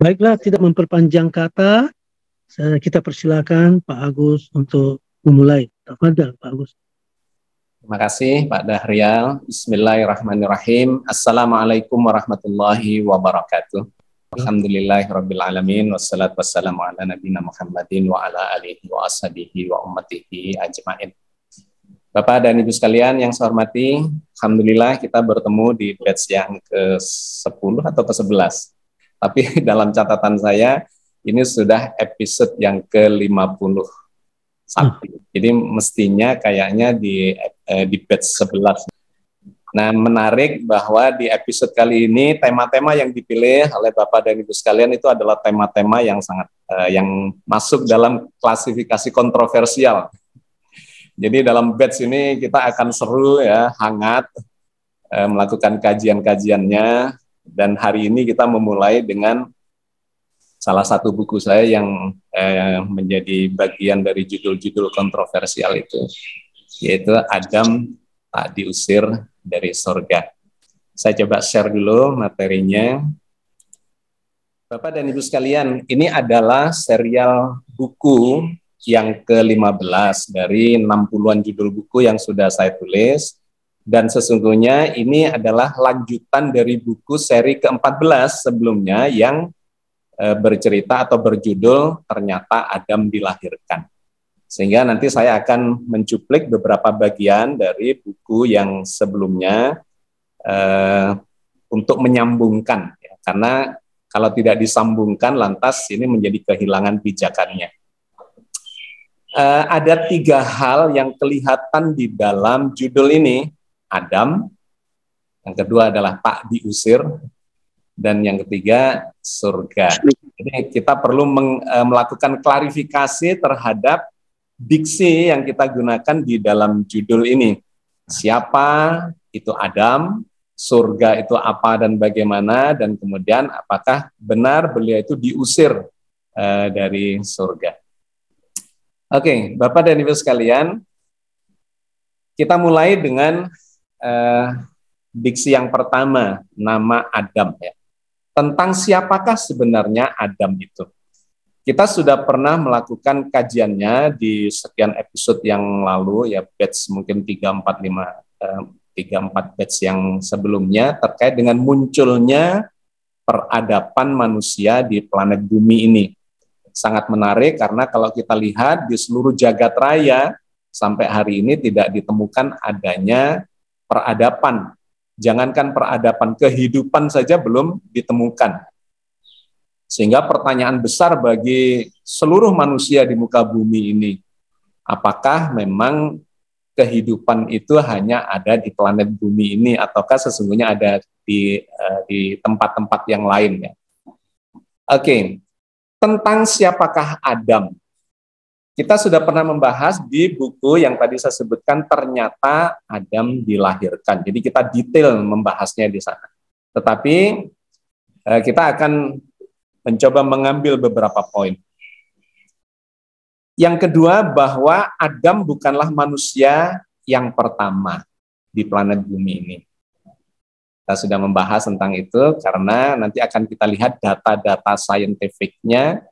Baiklah, tidak memperpanjang kata, kita persilakan Pak Agus untuk memulai. Tafadhal, Pak Agus. Terima kasih Pak Dahrial. Bismillahirrahmanirrahim. Assalamualaikum warahmatullahi wabarakatuh. Alhamdulillahirabbil alamin wassalatu wassalamu ala nabiyina Muhammadin wa ala alihi wa ashabihi wa ummatihi ajmain. Bapak dan Ibu sekalian yang saya hormati, alhamdulillah kita bertemu di batch yang ke-10 atau ke-11. Tapi dalam catatan saya ini sudah episode yang ke-51. Jadi mestinya kayaknya di batch 11. Nah, menarik bahwa di episode kali ini tema-tema yang dipilih oleh Bapak dan Ibu sekalian itu adalah tema-tema yang sangat yang masuk dalam klasifikasi kontroversial. Jadi dalam batch ini kita akan seru ya, hangat melakukan kajian-kajiannya, dan hari ini kita memulai dengan salah satu buku saya yang menjadi bagian dari judul-judul kontroversial itu, yaitu Adam tak diusir dari surga. Saya coba share dulu materinya. Bapak dan Ibu sekalian, ini adalah serial buku yang ke-15 dari 60-an judul buku yang sudah saya tulis, dan sesungguhnya ini adalah lanjutan dari buku seri ke-14 sebelumnya yang bercerita atau berjudul Ternyata Adam Dilahirkan. Sehingga nanti saya akan mencuplik beberapa bagian dari buku yang sebelumnya untuk menyambungkan, ya, karena kalau tidak disambungkan lantas ini menjadi kehilangan pijakannya. Ada 3 hal yang kelihatan di dalam judul ini, Adam, yang kedua adalah tak diusir, dan yang ketiga surga. Jadi kita perlu melakukan klarifikasi terhadap diksi yang kita gunakan di dalam judul ini. Siapa itu Adam, surga itu apa dan bagaimana, dan kemudian apakah benar beliau itu diusir dari surga. Oke, Bapak dan Ibu sekalian, kita mulai dengan diksi yang pertama, nama Adam, ya. Tentang siapakah sebenarnya Adam itu. Kita sudah pernah melakukan kajiannya di sekian episode yang lalu, ya, batch mungkin 3-4 batch yang sebelumnya, terkait dengan munculnya peradaban manusia di planet bumi ini. Sangat menarik karena kalau kita lihat di seluruh jagat raya sampai hari ini tidak ditemukan adanya peradaban. Jangankan peradaban, kehidupan saja belum ditemukan. Sehingga pertanyaan besar bagi seluruh manusia di muka bumi ini, apakah memang kehidupan itu hanya ada di planet bumi ini ataukah sesungguhnya ada di tempat-tempat yang lain, ya. Oke. Tentang siapakah Adam, kita sudah pernah membahas di buku yang tadi saya sebutkan, Ternyata Adam Dilahirkan. Jadi kita detail membahasnya di sana. Tetapi kita akan mencoba mengambil beberapa poin. Yang kedua, bahwa Adam bukanlah manusia yang pertama di planet bumi ini. Kita sudah membahas tentang itu karena nanti akan kita lihat data-data saintifiknya.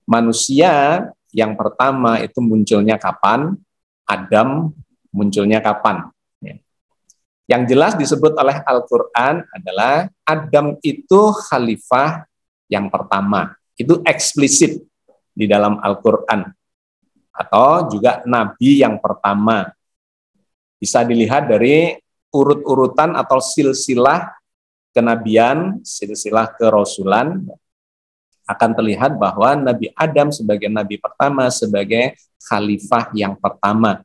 Manusia yang pertama itu munculnya kapan, Adam munculnya kapan. Yang jelas disebut oleh Al-Quran adalah Adam itu khalifah yang pertama. Itu eksplisit di dalam Al-Quran. Atau juga nabi yang pertama. Bisa dilihat dari urut-urutan atau silsilah kenabian, silsilah kerasulan, akan terlihat bahwa Nabi Adam sebagai nabi pertama, sebagai khalifah yang pertama.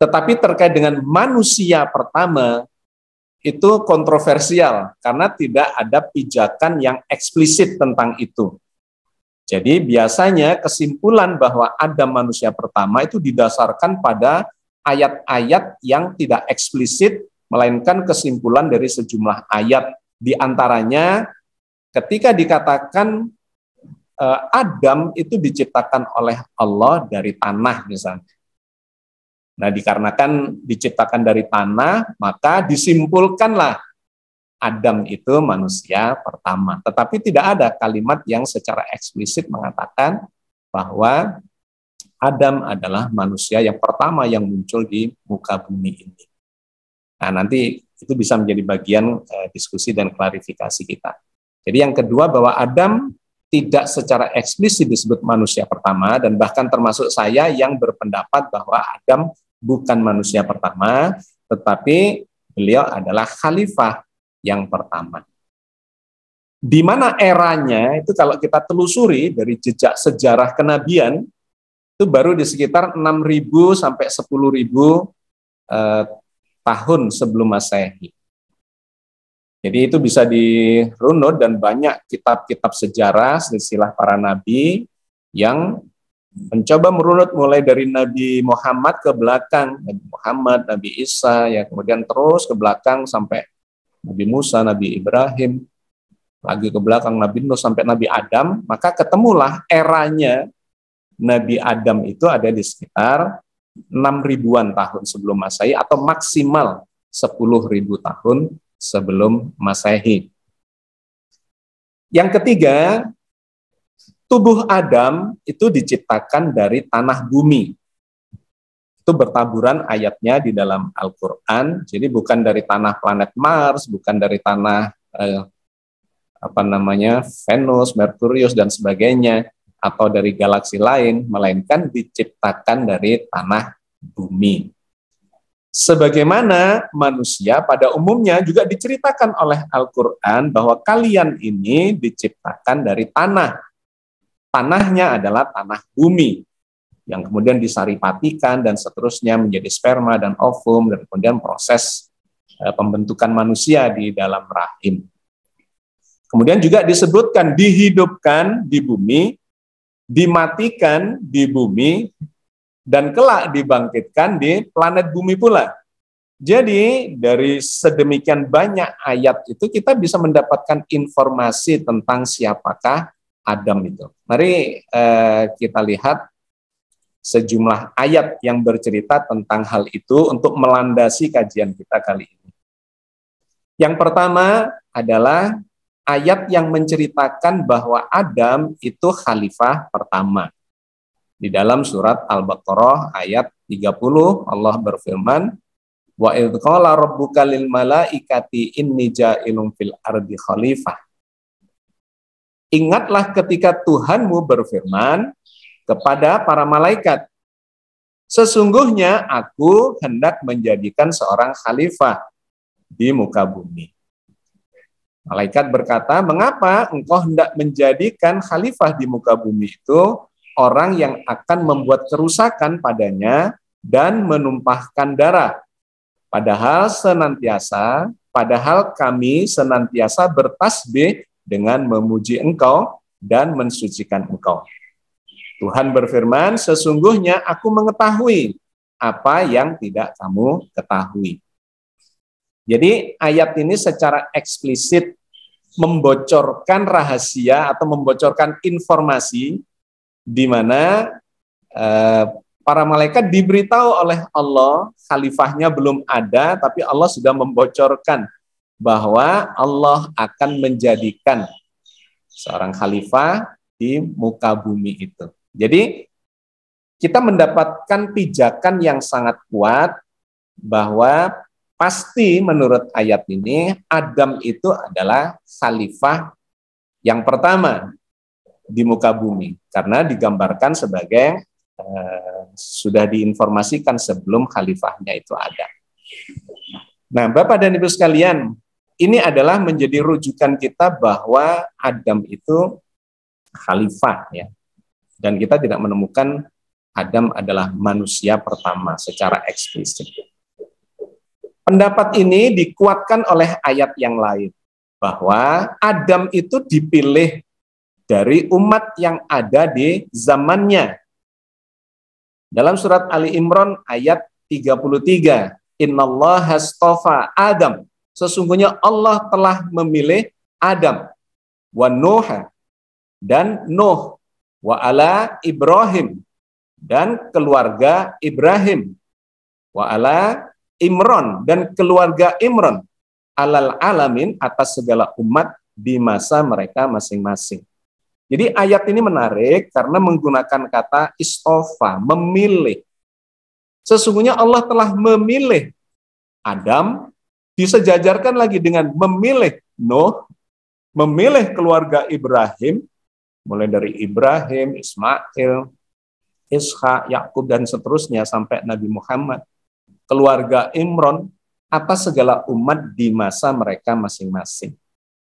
Tetapi terkait dengan manusia pertama, itu kontroversial, karena tidak ada pijakan yang eksplisit tentang itu. Jadi biasanya kesimpulan bahwa Adam manusia pertama itu didasarkan pada ayat-ayat yang tidak eksplisit, melainkan kesimpulan dari sejumlah ayat. Di antaranya ketika dikatakan Adam itu diciptakan oleh Allah dari tanah misalnya. Nah, dikarenakan diciptakan dari tanah, maka disimpulkanlah Adam itu manusia pertama. Tetapi tidak ada kalimat yang secara eksplisit mengatakan bahwa Adam adalah manusia yang pertama yang muncul di muka bumi ini. Nah, nanti itu bisa menjadi bagian diskusi dan klarifikasi kita. Jadi yang kedua, bahwa Adam tidak secara eksplisit disebut manusia pertama, dan bahkan termasuk saya yang berpendapat bahwa Adam bukan manusia pertama, tetapi beliau adalah khalifah yang pertama. Di mana eranya itu kalau kita telusuri dari jejak sejarah kenabian, itu baru di sekitar 6.000 sampai 10.000 tahun sebelum Masehi. Jadi itu bisa dirunut, dan banyak kitab-kitab sejarah silsilah para nabi yang mencoba merunut mulai dari Nabi Muhammad ke belakang, Nabi Muhammad, Nabi Isa, ya kemudian terus ke belakang sampai Nabi Musa, Nabi Ibrahim, lagi ke belakang Nabi Nuh sampai Nabi Adam, maka ketemulah eranya Nabi Adam itu ada di sekitar 6.000-an tahun sebelum Masehi atau maksimal 10.000 tahun sebelum Masehi. Yang ketiga, tubuh Adam itu diciptakan dari tanah bumi. Itu bertaburan ayatnya di dalam Al-Quran. Jadi bukan dari tanah planet Mars, bukan dari tanah Venus, Merkurius dan sebagainya, atau dari galaksi lain, melainkan diciptakan dari tanah bumi. Sebagaimana manusia pada umumnya juga diceritakan oleh Al-Quran bahwa kalian ini diciptakan dari tanah. Tanahnya adalah tanah bumi, yang kemudian disaripatikan dan seterusnya menjadi sperma dan ovum, dan kemudian proses pembentukan manusia di dalam rahim. Kemudian juga disebutkan dihidupkan di bumi, dimatikan di bumi, dan kelak dibangkitkan di planet bumi pula. Jadi dari sedemikian banyak ayat itu kita bisa mendapatkan informasi tentang siapakah Adam itu. Mari kita lihat sejumlah ayat yang bercerita tentang hal itu untuk melandasi kajian kita kali ini. Yang pertama adalah ayat yang menceritakan bahwa Adam itu khalifah pertama. Di dalam surat Al-Baqarah ayat 30 Allah berfirman, wa idz qala rabbuka lil malaikati inni ja'ilun fil ardi khalifah. Ingatlah ketika Tuhanmu berfirman kepada para malaikat, sesungguhnya aku hendak menjadikan seorang khalifah di muka bumi. Malaikat berkata, mengapa engkau hendak menjadikan khalifah di muka bumi itu? Orang yang akan membuat kerusakan padanya dan menumpahkan darah. Padahal kami senantiasa bertasbih dengan memuji engkau dan mensucikan engkau. Tuhan berfirman, sesungguhnya aku mengetahui apa yang tidak kamu ketahui. Jadi ayat ini secara eksplisit membocorkan rahasia atau membocorkan informasi di mana para malaikat diberitahu oleh Allah, khalifahnya belum ada, tapi Allah sudah membocorkan bahwa Allah akan menjadikan seorang khalifah di muka bumi itu. Jadi kita mendapatkan pijakan yang sangat kuat bahwa pasti menurut ayat ini Adam itu adalah khalifah yang pertama di muka bumi, karena digambarkan sebagai sudah diinformasikan sebelum khalifahnya itu ada. Nah, Bapak dan Ibu sekalian, ini adalah menjadi rujukan kita bahwa Adam itu khalifah, ya. Dan kita tidak menemukan Adam adalah manusia pertama secara eksplisit. Pendapat ini dikuatkan oleh ayat yang lain, bahwa Adam itu dipilih dari umat yang ada di zamannya. Dalam surat Ali Imran ayat 33, Innallaha astafa Adam, sesungguhnya Allah telah memilih Adam, wa Nuh, dan Nuh, wa ala Ibrahim, dan keluarga Ibrahim, wa ala Imran, dan keluarga Imran, alal alamin, atas segala umat di masa mereka masing-masing. Jadi ayat ini menarik karena menggunakan kata istofa, memilih. Sesungguhnya Allah telah memilih Adam, disejajarkan lagi dengan memilih Nuh, memilih keluarga Ibrahim, mulai dari Ibrahim, Ismail, Ishak, Yakub, dan seterusnya sampai Nabi Muhammad, keluarga Imron, atas segala umat di masa mereka masing-masing.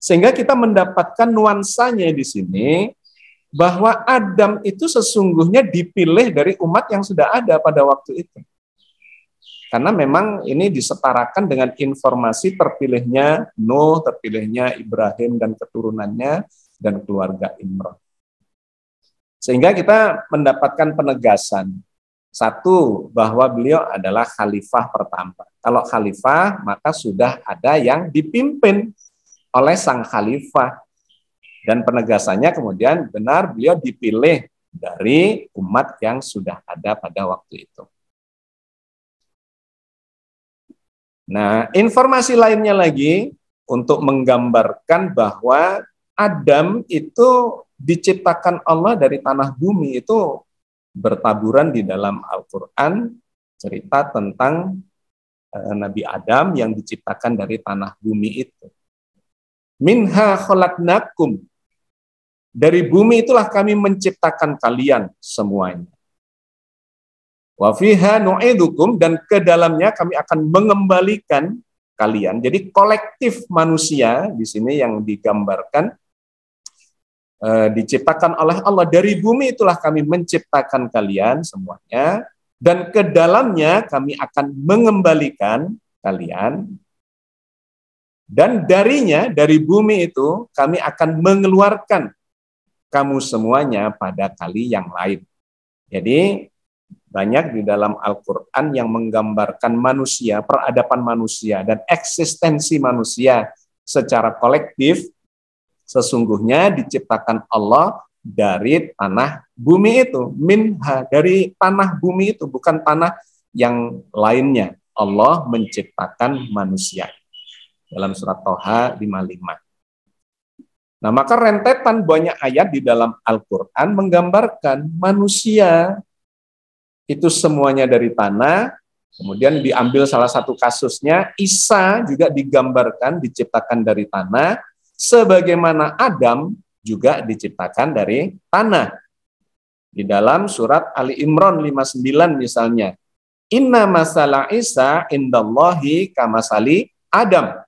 Sehingga kita mendapatkan nuansanya di sini, bahwa Adam itu sesungguhnya dipilih dari umat yang sudah ada pada waktu itu. Karena memang ini disetarakan dengan informasi terpilihnya Nuh, terpilihnya Ibrahim dan keturunannya, dan keluarga Imron. Sehingga kita mendapatkan penegasan. Satu, bahwa beliau adalah khalifah pertama. Kalau khalifah, maka sudah ada yang dipimpin oleh sang khalifah. Dan penegasannya kemudian benar beliau dipilih dari umat yang sudah ada pada waktu itu. Nah, informasi lainnya lagi untuk menggambarkan bahwa Adam itu diciptakan Allah dari tanah bumi, itu bertaburan di dalam Al-Quran, cerita tentang Nabi Adam yang diciptakan dari tanah bumi itu. Minha khalaqnakum, dari bumi itulah kami menciptakan kalian semuanya. Wa fiha nu'idukum, dan ke dalamnya kami akan mengembalikan kalian. Jadi kolektif manusia di sini yang digambarkan, diciptakan oleh Allah. Dari bumi itulah kami menciptakan kalian semuanya, dan ke dalamnya kami akan mengembalikan kalian, dan darinya, dari bumi itu kami akan mengeluarkan kamu semuanya pada kali yang lain. Jadi banyak di dalam Al-Quran yang menggambarkan manusia, peradaban manusia, dan eksistensi manusia secara kolektif. Sesungguhnya diciptakan Allah dari tanah bumi itu, minha, dari tanah bumi itu, bukan tanah yang lainnya. Allah menciptakan manusia. Dalam surat Toha 55. Nah, maka rentetan banyak ayat di dalam Al-Quran menggambarkan manusia itu semuanya dari tanah. Kemudian diambil salah satu kasusnya, Isa juga digambarkan diciptakan dari tanah, sebagaimana Adam juga diciptakan dari tanah. Di dalam surat Ali Imran 59 misalnya, inna masala Isa indallahi kamasali Adam,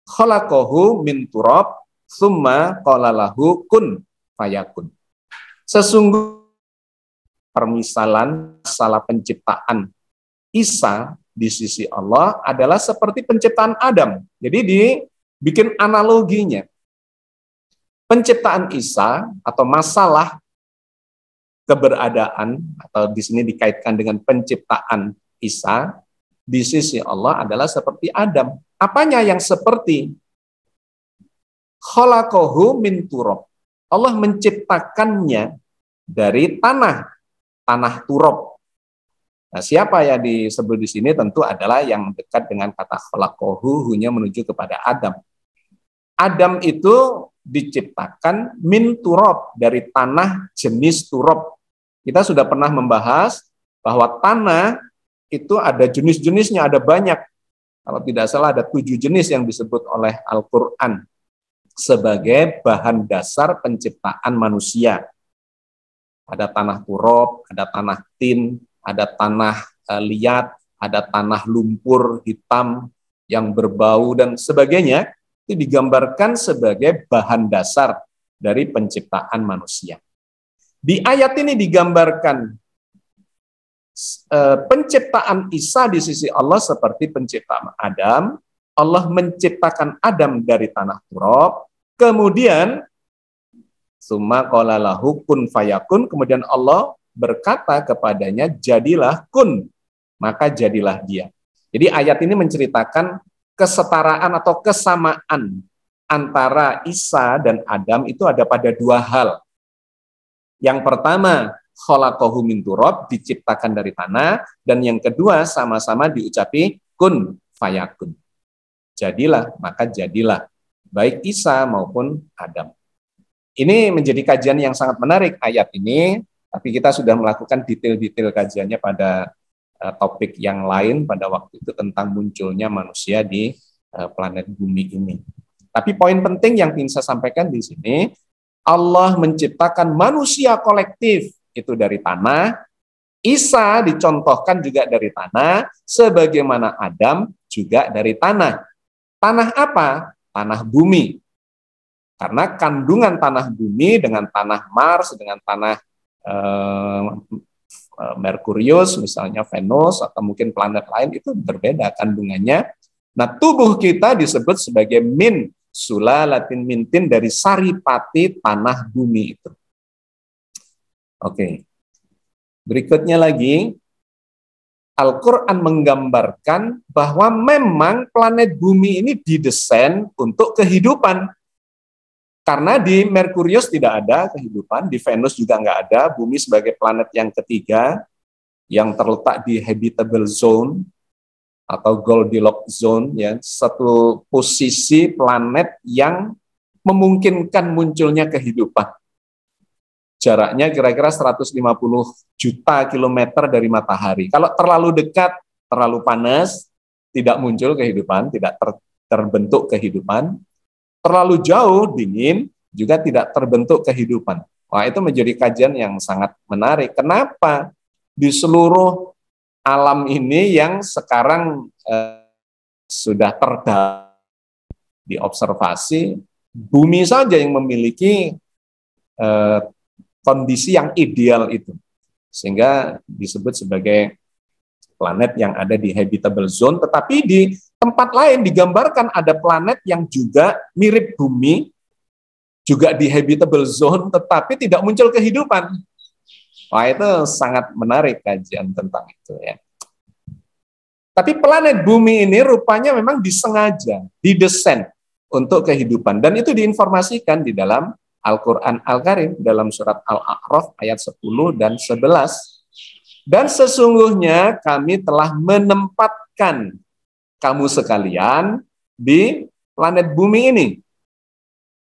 khalaqahu min turab, summa qala lahu kun fayakun. Sesungguhnya permisalan masalah penciptaan Isa di sisi Allah adalah seperti penciptaan Adam. Jadi dibikin analoginya. Penciptaan Isa atau masalah keberadaan, atau di sini dikaitkan dengan penciptaan Isa di sisi Allah adalah seperti Adam. Apanya yang seperti? Khalaqahu min turab. Allah menciptakannya dari tanah turab. Nah, siapa yang disebut di sini tentu adalah yang dekat dengan kata khalaqahu, hunya menuju kepada Adam. Adam itu diciptakan min turab, dari tanah jenis turab. Kita sudah pernah membahas bahwa tanah itu ada jenis-jenisnya, ada banyak. Kalau tidak salah ada 7 jenis yang disebut oleh Al-Quran sebagai bahan dasar penciptaan manusia. Ada tanah turab, ada tanah tin, ada tanah liat, ada tanah lumpur hitam yang berbau dan sebagainya. Itu digambarkan sebagai bahan dasar dari penciptaan manusia. Di ayat ini digambarkan penciptaan Isa di sisi Allah seperti penciptaan Adam. Allah menciptakan Adam dari tanah turab, kemudian summa qala lahu kun fayakun, kemudian Allah berkata kepadanya jadilah kun, maka jadilah dia. Jadi ayat ini menceritakan kesetaraan atau kesamaan antara Isa dan Adam itu ada pada 2 hal. Yang pertama, khalaqahu min turab, diciptakan dari tanah, dan yang kedua sama-sama diucapi kun fayakun. jadilah, maka jadilah. Baik Isa maupun Adam. Ini menjadi kajian yang sangat menarik ayat ini, tapi kita sudah melakukan detail-detail kajiannya pada topik yang lain pada waktu itu tentang munculnya manusia di planet bumi ini. Tapi poin penting yang ingin saya sampaikan di sini, Allah menciptakan manusia kolektif itu dari tanah, Isa dicontohkan juga dari tanah, sebagaimana Adam juga dari tanah. Tanah apa? Tanah bumi. Karena kandungan tanah bumi dengan tanah Mars, dengan tanah Merkurius, misalnya Venus, atau mungkin planet lain, itu berbeda kandungannya. Nah, tubuh kita disebut sebagai min, sulalatin mintin, dari saripati tanah bumi itu. Oke. Berikutnya lagi, Al-Quran menggambarkan bahwa memang planet bumi ini didesain untuk kehidupan. Karena di Merkurius tidak ada kehidupan, di Venus juga nggak ada, bumi sebagai planet yang ketiga, yang terletak di habitable zone, atau Goldilocks zone, ya, satu posisi planet yang memungkinkan munculnya kehidupan. Jaraknya kira-kira 150 juta kilometer dari matahari. Kalau terlalu dekat, terlalu panas, tidak muncul kehidupan, tidak terbentuk kehidupan. Terlalu jauh, dingin, juga tidak terbentuk kehidupan. Wah, itu menjadi kajian yang sangat menarik. Kenapa di seluruh alam ini yang sekarang sudah diobservasi, bumi saja yang memiliki kondisi yang ideal itu, sehingga disebut sebagai planet yang ada di habitable zone. Tetapi di tempat lain digambarkan ada planet yang juga mirip bumi, juga di habitable zone, tetapi tidak muncul kehidupan. Wah, itu sangat menarik kajian tentang itu, ya. Tapi planet bumi ini rupanya memang disengaja, didesain untuk kehidupan, dan itu diinformasikan di dalam Al-Quran Al-Karim, dalam surat Al-A'raf ayat 10 dan 11. Dan sesungguhnya kami telah menempatkan kamu sekalian di planet bumi ini.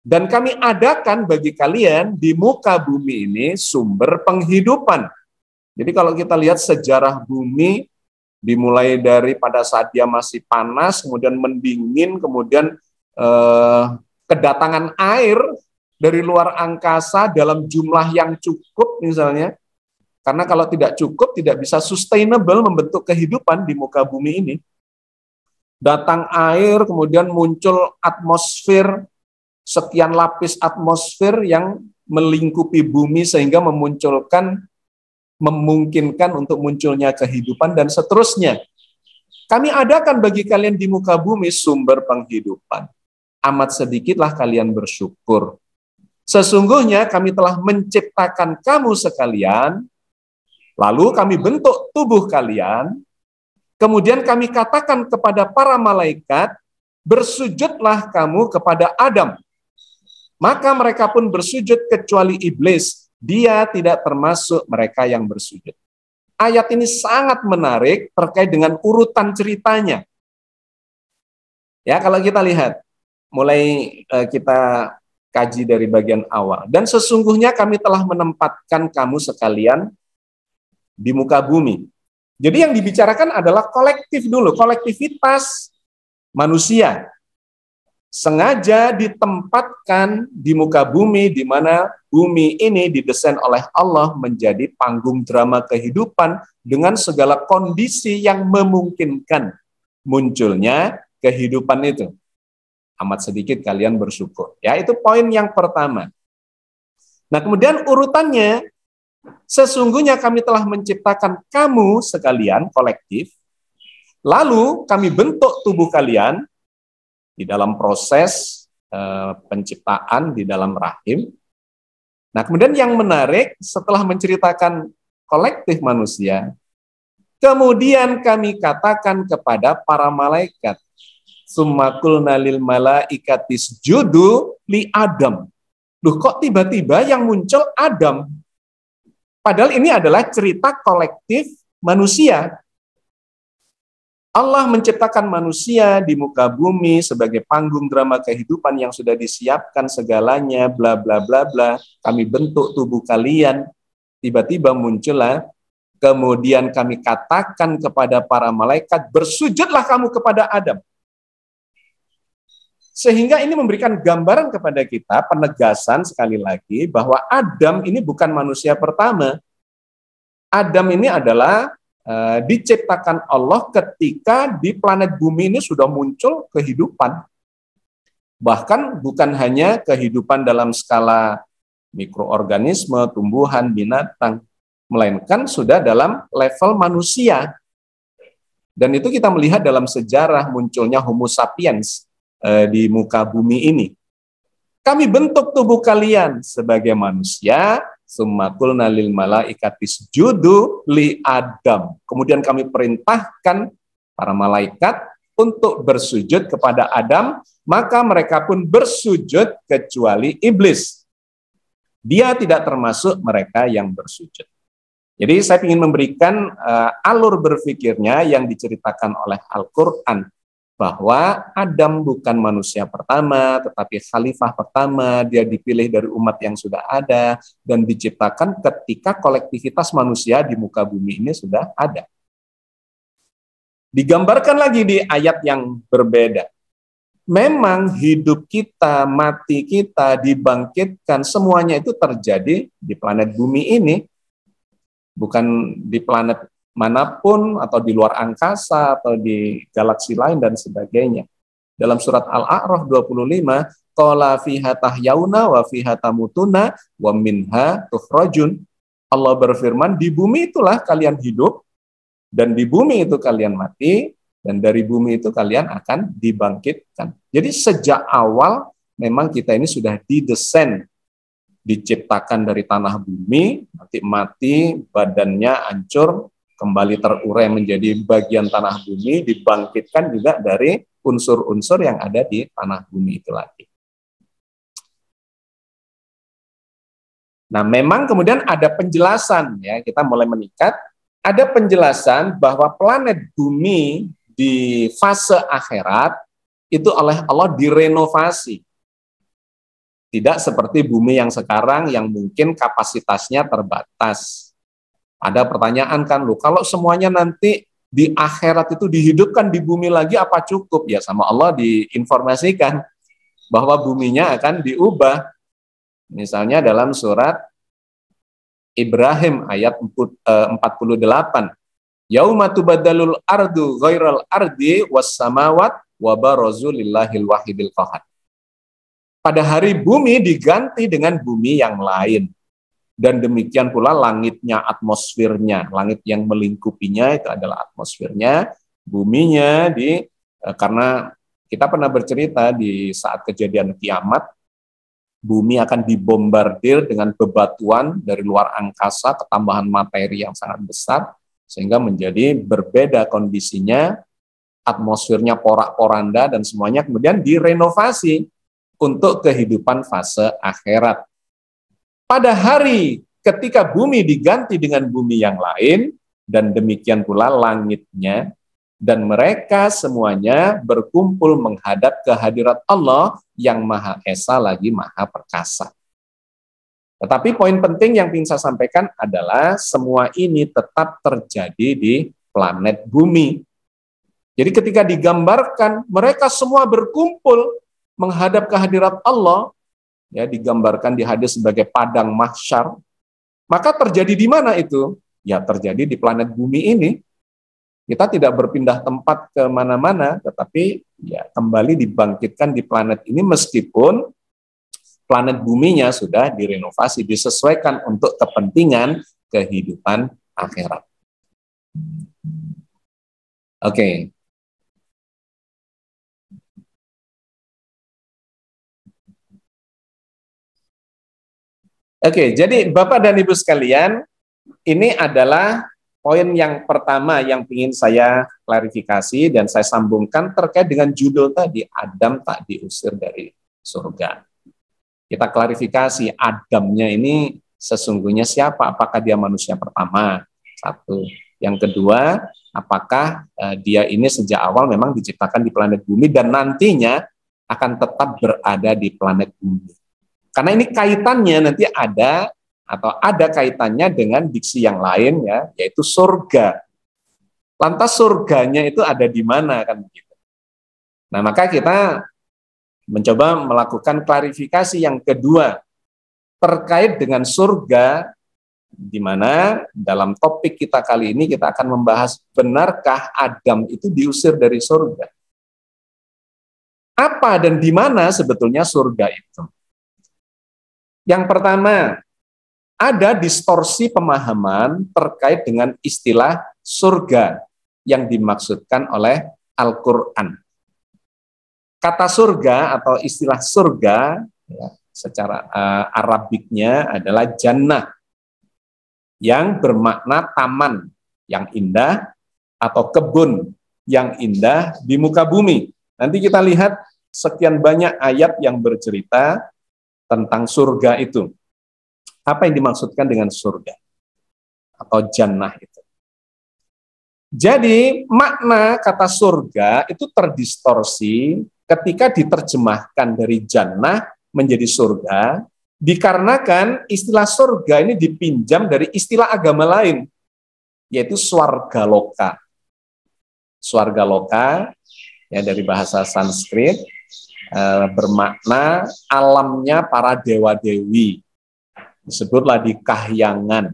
Dan kami adakan bagi kalian di muka bumi ini sumber penghidupan. Jadi kalau kita lihat sejarah bumi, dimulai dari pada saat dia masih panas, kemudian mendingin, kemudian kedatangan air dari luar angkasa dalam jumlah yang cukup misalnya. Karena kalau tidak cukup, tidak bisa sustainable membentuk kehidupan di muka bumi ini. Datang air, kemudian muncul atmosfer, sekian lapis atmosfer yang melingkupi bumi sehingga memungkinkan untuk munculnya kehidupan dan seterusnya. Kami adakan bagi kalian di muka bumi sumber penghidupan. Amat sedikitlah kalian bersyukur. Sesungguhnya kami telah menciptakan kamu sekalian, lalu kami bentuk tubuh kalian, kemudian kami katakan kepada para malaikat, bersujudlah kamu kepada Adam. Maka mereka pun bersujud kecuali iblis, dia tidak termasuk mereka yang bersujud. Ayat ini sangat menarik terkait dengan urutan ceritanya. Ya, kalau kita lihat, mulai kita kaji dari bagian awal. Dan sesungguhnya kami telah menempatkan kamu sekalian di muka bumi. Jadi yang dibicarakan adalah kolektif dulu, kolektivitas manusia. Sengaja ditempatkan di muka bumi, di mana bumi ini didesain oleh Allah menjadi panggung drama kehidupan dengan segala kondisi yang memungkinkan munculnya kehidupan itu. Amat sedikit kalian bersyukur. Ya, itu poin yang pertama. Nah, kemudian urutannya, sesungguhnya kami telah menciptakan kamu sekalian kolektif, lalu kami bentuk tubuh kalian di dalam proses penciptaan di dalam rahim. Nah, kemudian yang menarik, setelah menceritakan kolektif manusia, kemudian kami katakan kepada para malaikat, summa qulna lil malaikatis judu li Adam. Loh, kok tiba-tiba yang muncul Adam? Padahal ini adalah cerita kolektif manusia. Allah menciptakan manusia di muka bumi sebagai panggung drama kehidupan yang sudah disiapkan segalanya, bla bla bla bla. Kami bentuk tubuh kalian, tiba-tiba muncullah, kemudian kami katakan kepada para malaikat, bersujudlah kamu kepada Adam. Sehingga ini memberikan gambaran kepada kita, penegasan sekali lagi, bahwa Adam ini bukan manusia pertama. Adam ini adalah diciptakan Allah ketika di planet bumi ini sudah muncul kehidupan. Bahkan bukan hanya kehidupan dalam skala mikroorganisme, tumbuhan, binatang, melainkan sudah dalam level manusia. Dan itu kita melihat dalam sejarah munculnya Homo sapiens di muka bumi ini. Kami bentuk tubuh kalian sebagai manusia, summa qulna lil malaikati isjudu li Adam. Kemudian kami perintahkan para malaikat untuk bersujud kepada Adam, maka mereka pun bersujud kecuali iblis. Dia tidak termasuk mereka yang bersujud. Jadi saya ingin memberikan alur berpikirnya yang diceritakan oleh Al-Quran, bahwa Adam bukan manusia pertama, tetapi khalifah pertama. Dia dipilih dari umat yang sudah ada dan diciptakan ketika kolektivitas manusia di muka bumi ini sudah ada. Digambarkan lagi di ayat yang berbeda. Memang hidup kita, mati kita, dibangkitkan, semuanya itu terjadi di planet bumi ini. Bukan di planet manapun atau di luar angkasa atau di galaksi lain dan sebagainya. Dalam surat Al-A'raf 25, qala fiha tahyauna wa fiha tamutuna wa minha tukhrajun. Allah berfirman, di bumi itulah kalian hidup dan di bumi itu kalian mati dan dari bumi itu kalian akan dibangkitkan. Jadi sejak awal memang kita ini sudah didesain, diciptakan dari tanah bumi, nanti mati, badannya hancur, kembali terurai menjadi bagian tanah bumi, dibangkitkan juga dari unsur-unsur yang ada di tanah bumi itu lagi. Nah, memang kemudian ada penjelasan, ya, kita mulai meningkat, ada penjelasan bahwa planet bumi di fase akhirat itu oleh Allah direnovasi. Tidak seperti bumi yang sekarang yang mungkin kapasitasnya terbatas. Ada pertanyaan kan, loh, kalau semuanya nanti di akhirat itu dihidupkan di bumi lagi, apa cukup? Ya, sama Allah diinformasikan bahwa buminya akan diubah. Misalnya dalam surat Ibrahim ayat 48. Yauma tubaddalul ardu ghairal ardi was samawat wa barazu lillahil wahidil qahhar. Pada hari bumi diganti dengan bumi yang lain. Dan demikian pula langitnya, atmosfernya, langit yang melingkupinya itu adalah atmosfernya, buminya karena kita pernah bercerita di saat kejadian kiamat, bumi akan dibombardir dengan bebatuan dari luar angkasa, ketambahan materi yang sangat besar, sehingga menjadi berbeda kondisinya, atmosfernya porak-poranda dan semuanya kemudian direnovasi untuk kehidupan fase akhirat. Pada hari ketika bumi diganti dengan bumi yang lain, dan demikian pula langitnya, dan mereka semuanya berkumpul menghadap kehadirat Allah yang Maha Esa lagi Maha Perkasa. Tetapi poin penting yang ingin saya sampaikan adalah semua ini tetap terjadi di planet bumi. Jadi ketika digambarkan mereka semua berkumpul menghadap kehadirat Allah, ya, digambarkan di hadis sebagai padang mahsyar, maka terjadi di mana itu? Ya, terjadi di planet bumi ini. Kita tidak berpindah tempat ke mana-mana, tetapi ya kembali dibangkitkan di planet ini meskipun planet buminya sudah direnovasi, disesuaikan untuk kepentingan kehidupan akhirat. Oke. Oke, jadi Bapak dan Ibu sekalian, ini adalah poin yang pertama yang ingin saya klarifikasi dan saya sambungkan terkait dengan judul tadi, Adam tak diusir dari surga. Kita klarifikasi, Adamnya ini sesungguhnya siapa? Apakah dia manusia pertama? Satu. Yang kedua, apakah dia ini sejak awal memang diciptakan di planet bumi dan nantinya akan tetap berada di planet bumi. Karena ini kaitannya nanti ada kaitannya dengan diksi yang lain ya, yaitu surga. Lantas surganya itu ada di mana kan begitu. Nah, maka kita mencoba melakukan klarifikasi yang kedua terkait dengan surga, di mana dalam topik kita kali ini kita akan membahas benarkah Adam itu diusir dari surga? Apa dan di mana sebetulnya surga itu? Yang pertama, ada distorsi pemahaman terkait dengan istilah surga yang dimaksudkan oleh Al-Quran. Kata surga atau istilah surga ya, secara Arabiknya adalah jannah, yang bermakna taman yang indah atau kebun yang indah di muka bumi. Nanti kita lihat sekian banyak ayat yang bercerita tentang surga itu. Apa yang dimaksudkan dengan surga atau jannah itu? Jadi makna kata surga itu terdistorsi ketika diterjemahkan dari jannah menjadi surga, dikarenakan istilah surga ini dipinjam dari istilah agama lain, yaitu swarga loka. Swarga loka ya, dari bahasa Sanskrit bermakna alamnya para dewa-dewi. Disebutlah di Kahyangan.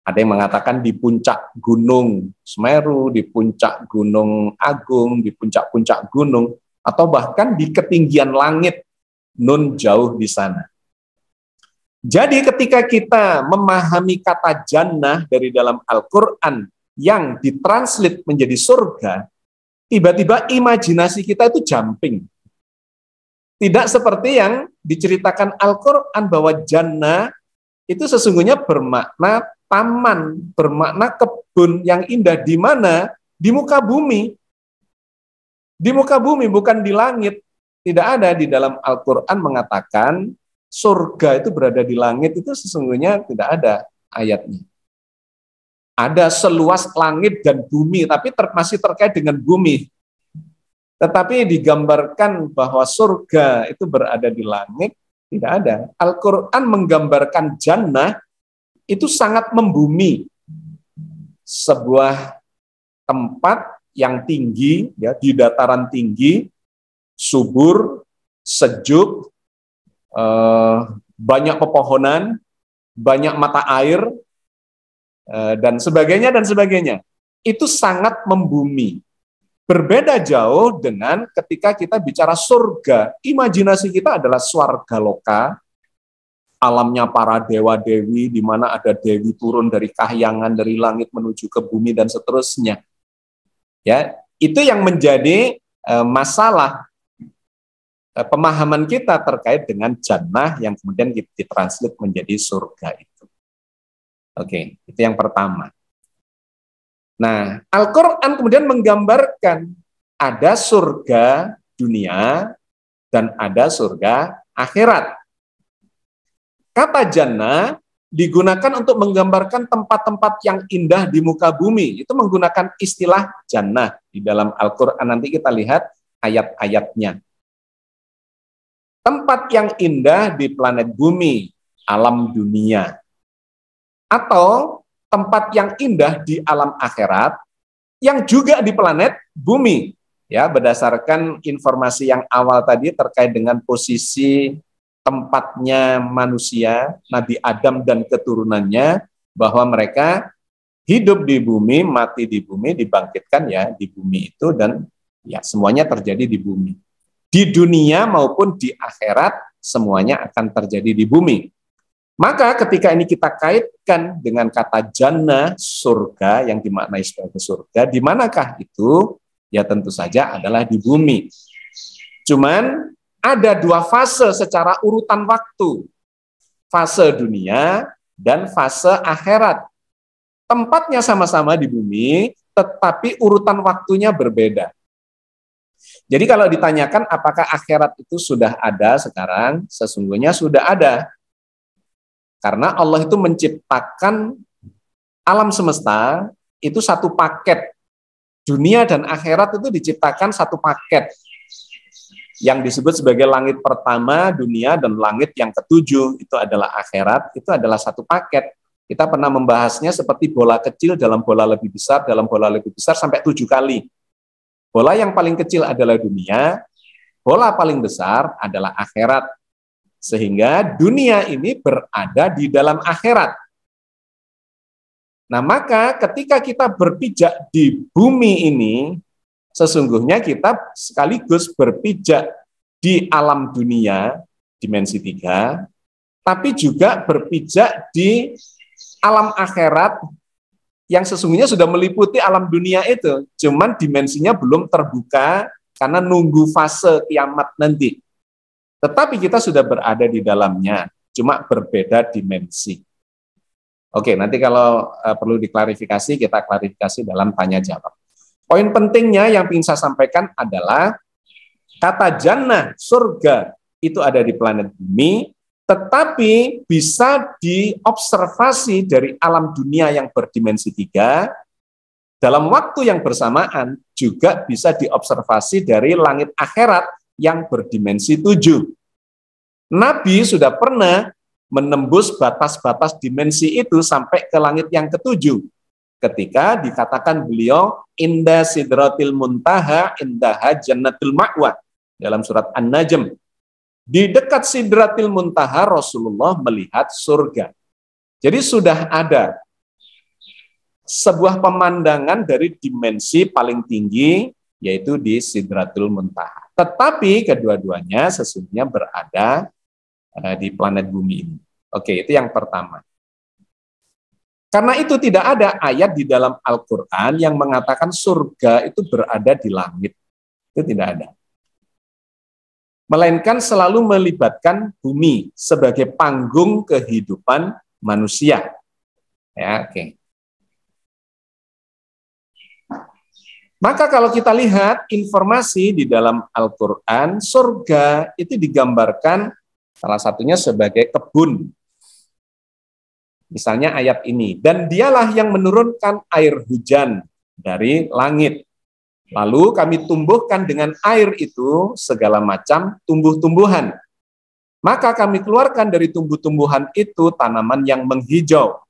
Ada yang mengatakan di puncak gunung Semeru, di puncak gunung Agung, di puncak-puncak gunung, atau bahkan di ketinggian langit, nun jauh di sana. Jadi ketika kita memahami kata jannah dari dalam Al-Quran yang ditranslate menjadi surga, tiba-tiba imajinasi kita itu jumping. Tidak seperti yang diceritakan Al-Quran bahwa jannah itu sesungguhnya bermakna taman, bermakna kebun yang indah di mana? Di muka bumi. Di muka bumi, bukan di langit. Tidak ada di dalam Al-Quran mengatakan surga itu berada di langit, itu sesungguhnya tidak ada ayatnya. Ada seluas langit dan bumi, tapi masih terkait dengan bumi. Tetapi digambarkan bahwa surga itu berada di langit, tidak ada. Al-Quran menggambarkan jannah itu sangat membumi. Sebuah tempat yang tinggi, ya, di dataran tinggi, subur, sejuk, banyak pepohonan, banyak mata air, dan sebagainya, dan sebagainya. Itu sangat membumi. Berbeda jauh dengan ketika kita bicara surga. Imajinasi kita adalah swarga loka, alamnya para dewa-dewi, di mana ada dewi turun dari kahyangan, dari langit menuju ke bumi, dan seterusnya. Ya, itu yang menjadi masalah pemahaman kita terkait dengan jannah yang kemudian ditranslate menjadi surga itu. Oke, itu yang pertama. Nah, Al-Quran kemudian menggambarkan ada surga dunia dan ada surga akhirat. Kata jannah digunakan untuk menggambarkan tempat-tempat yang indah di muka bumi. Itu menggunakan istilah jannah di dalam Al-Quran. Nanti kita lihat ayat-ayatnya. Tempat yang indah di planet bumi, alam dunia. Atau tempat yang indah di alam akhirat, yang juga di planet bumi. Ya, berdasarkan informasi yang awal tadi terkait dengan posisi tempatnya manusia, Nabi Adam dan keturunannya, bahwa mereka hidup di bumi, mati di bumi, dibangkitkan ya di bumi itu, dan ya semuanya terjadi di bumi. Di dunia maupun di akhirat, semuanya akan terjadi di bumi. Maka ketika ini kita kaitkan dengan kata jannah, surga yang dimaknai sebagai surga, di manakah itu? Ya tentu saja adalah di bumi. Cuman ada dua fase secara urutan waktu. Fase dunia dan fase akhirat. Tempatnya sama-sama di bumi, tetapi urutan waktunya berbeda. Jadi kalau ditanyakan apakah akhirat itu sudah ada sekarang, sesungguhnya sudah ada. Karena Allah itu menciptakan alam semesta itu satu paket. Dunia dan akhirat itu diciptakan satu paket yang disebut sebagai langit pertama dunia dan langit yang ketujuh itu adalah akhirat, itu adalah satu paket. Kita pernah membahasnya seperti bola kecil dalam bola lebih besar, dalam bola lebih besar sampai 7 kali. Bola yang paling kecil adalah dunia, bola paling besar adalah akhirat. Sehingga dunia ini berada di dalam akhirat. Nah, maka ketika kita berpijak di bumi ini, sesungguhnya kita sekaligus berpijak di alam dunia, dimensi 3, tapi juga berpijak di alam akhirat yang sesungguhnya sudah meliputi alam dunia itu, cuman dimensinya belum terbuka karena nunggu fase kiamat nanti. Tetapi kita sudah berada di dalamnya, cuma berbeda dimensi. Oke, nanti kalau perlu diklarifikasi, kita klarifikasi dalam tanya jawab. Poin pentingnya yang ingin saya sampaikan adalah kata jannah, surga, itu ada di planet bumi, tetapi bisa diobservasi dari alam dunia yang berdimensi 3, dalam waktu yang bersamaan juga bisa diobservasi dari langit akhirat yang berdimensi 7. Nabi sudah pernah menembus batas-batas dimensi itu sampai ke langit yang ke-7. Ketika dikatakan beliau inda sidratil muntaha indaha jannatul ma'wa dalam surat An-Najm. Di dekat sidratil muntaha Rasulullah melihat surga. Jadi sudah ada sebuah pemandangan dari dimensi paling tinggi yaitu di sidratul muntaha. Tetapi kedua-duanya sesungguhnya berada di planet bumi ini. Oke, itu yang pertama. Karena itu tidak ada ayat di dalam Al-Quran yang mengatakan surga itu berada di langit. Itu tidak ada. Melainkan selalu melibatkan bumi sebagai panggung kehidupan manusia. Ya, oke. Maka kalau kita lihat informasi di dalam Al-Quran, surga itu digambarkan salah satunya sebagai kebun. Misalnya ayat ini, dan dialah yang menurunkan air hujan dari langit. Lalu kami tumbuhkan dengan air itu segala macam tumbuh-tumbuhan. Maka kami keluarkan dari tumbuh-tumbuhan itu tanaman yang menghijau.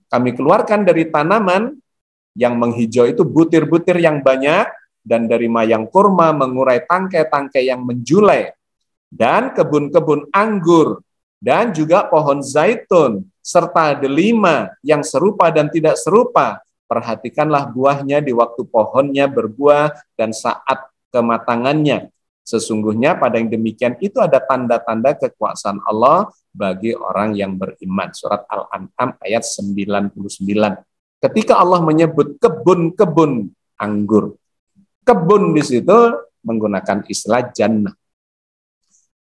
Kami keluarkan dari tanaman yang menghijau itu butir-butir yang banyak, dan dari mayang kurma mengurai tangkai-tangkai yang menjulai, dan kebun-kebun anggur, dan juga pohon zaitun, serta delima yang serupa dan tidak serupa. Perhatikanlah buahnya di waktu pohonnya berbuah dan saat kematangannya. Sesungguhnya pada yang demikian itu ada tanda-tanda kekuasaan Allah bagi orang yang beriman. Surat Al-An'am ayat 99. Ketika Allah menyebut kebun-kebun anggur, kebun di situ menggunakan istilah jannah.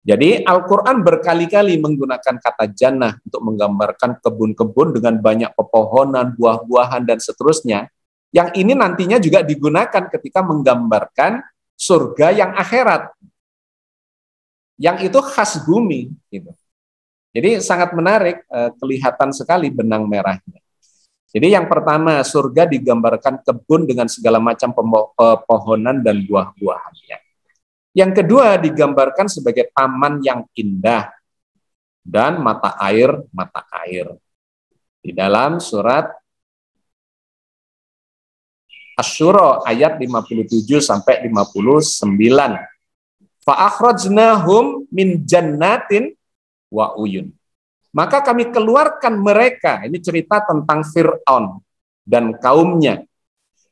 Jadi Al-Quran berkali-kali menggunakan kata jannah untuk menggambarkan kebun-kebun dengan banyak pepohonan, buah-buahan, dan seterusnya. Yang ini nantinya juga digunakan ketika menggambarkan surga yang akhirat. Yang itu khas bumi. Gitu. Jadi sangat menarik, kelihatan sekali benang merahnya. Jadi yang pertama, surga digambarkan kebun dengan segala macam pepohonan dan buah-buahannya. Yang kedua digambarkan sebagai taman yang indah dan mata air. Di dalam surat Asy-Syura ayat 57 sampai 59. Fa akhrajnahum min jannatin wa uyun. Maka kami keluarkan mereka, ini cerita tentang Fir'aun dan kaumnya,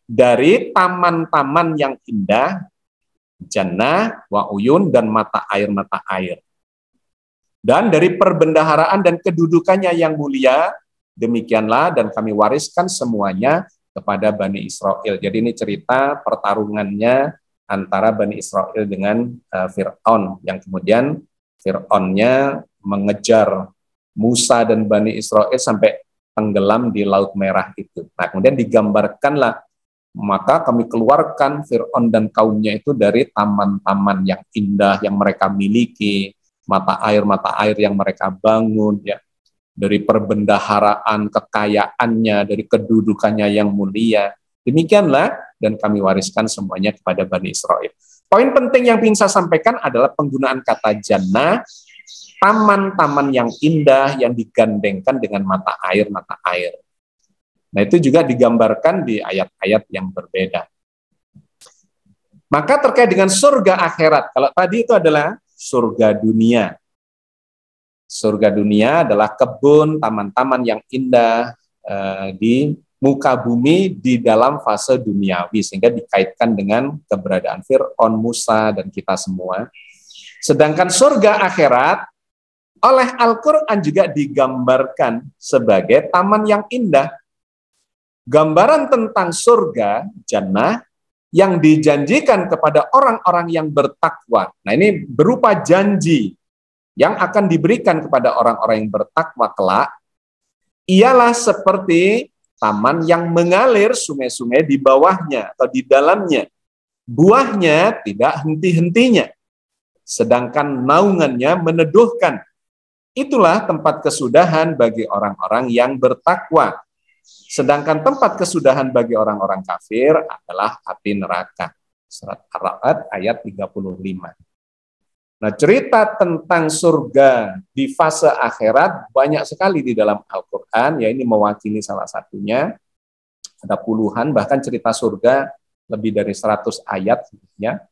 dari taman-taman yang indah, jannah, wa uyun, dan mata air. Dan dari perbendaharaan dan kedudukannya yang mulia, demikianlah dan kami wariskan semuanya kepada Bani Israel. Jadi ini cerita pertarungannya antara Bani Israel dengan Fir'aun, yang kemudian Fir'aunnya mengejar Musa dan Bani Israel sampai tenggelam di Laut Merah itu. Nah, kemudian digambarkanlah, maka kami keluarkan Fir'aun dan kaumnya itu dari taman-taman yang indah yang mereka miliki, mata air yang mereka bangun, ya. dari perbendaharaan, kekayaannya, dari kedudukannya yang mulia. Demikianlah, dan kami wariskan semuanya kepada Bani Israel. Poin penting yang ingin saya sampaikan adalah penggunaan kata jannah, taman-taman yang indah yang digandengkan dengan mata air. Nah, itu juga digambarkan di ayat-ayat yang berbeda. Maka terkait dengan surga akhirat, kalau tadi itu adalah surga dunia. Surga dunia adalah kebun, taman-taman yang indah di muka bumi di dalam fase duniawi, sehingga dikaitkan dengan keberadaan Fir'aun, Musa, dan kita semua. Sedangkan surga akhirat oleh Al-Quran juga digambarkan sebagai taman yang indah. Gambaran tentang surga, jannah, yang dijanjikan kepada orang-orang yang bertakwa. Nah, ini berupa janji yang akan diberikan kepada orang-orang yang bertakwa kelak, ialah seperti taman yang mengalir sungai-sungai di bawahnya atau di dalamnya. Buahnya tidak henti-hentinya, sedangkan naungannya meneduhkan. Itulah tempat kesudahan bagi orang-orang yang bertakwa. Sedangkan tempat kesudahan bagi orang-orang kafir adalah api neraka. Surat Ar-Ra'd ayat 35. Nah, cerita tentang surga di fase akhirat banyak sekali di dalam Al-Quran, ya ini mewakili salah satunya. Ada puluhan, bahkan cerita surga lebih dari 100 ayat. Ya.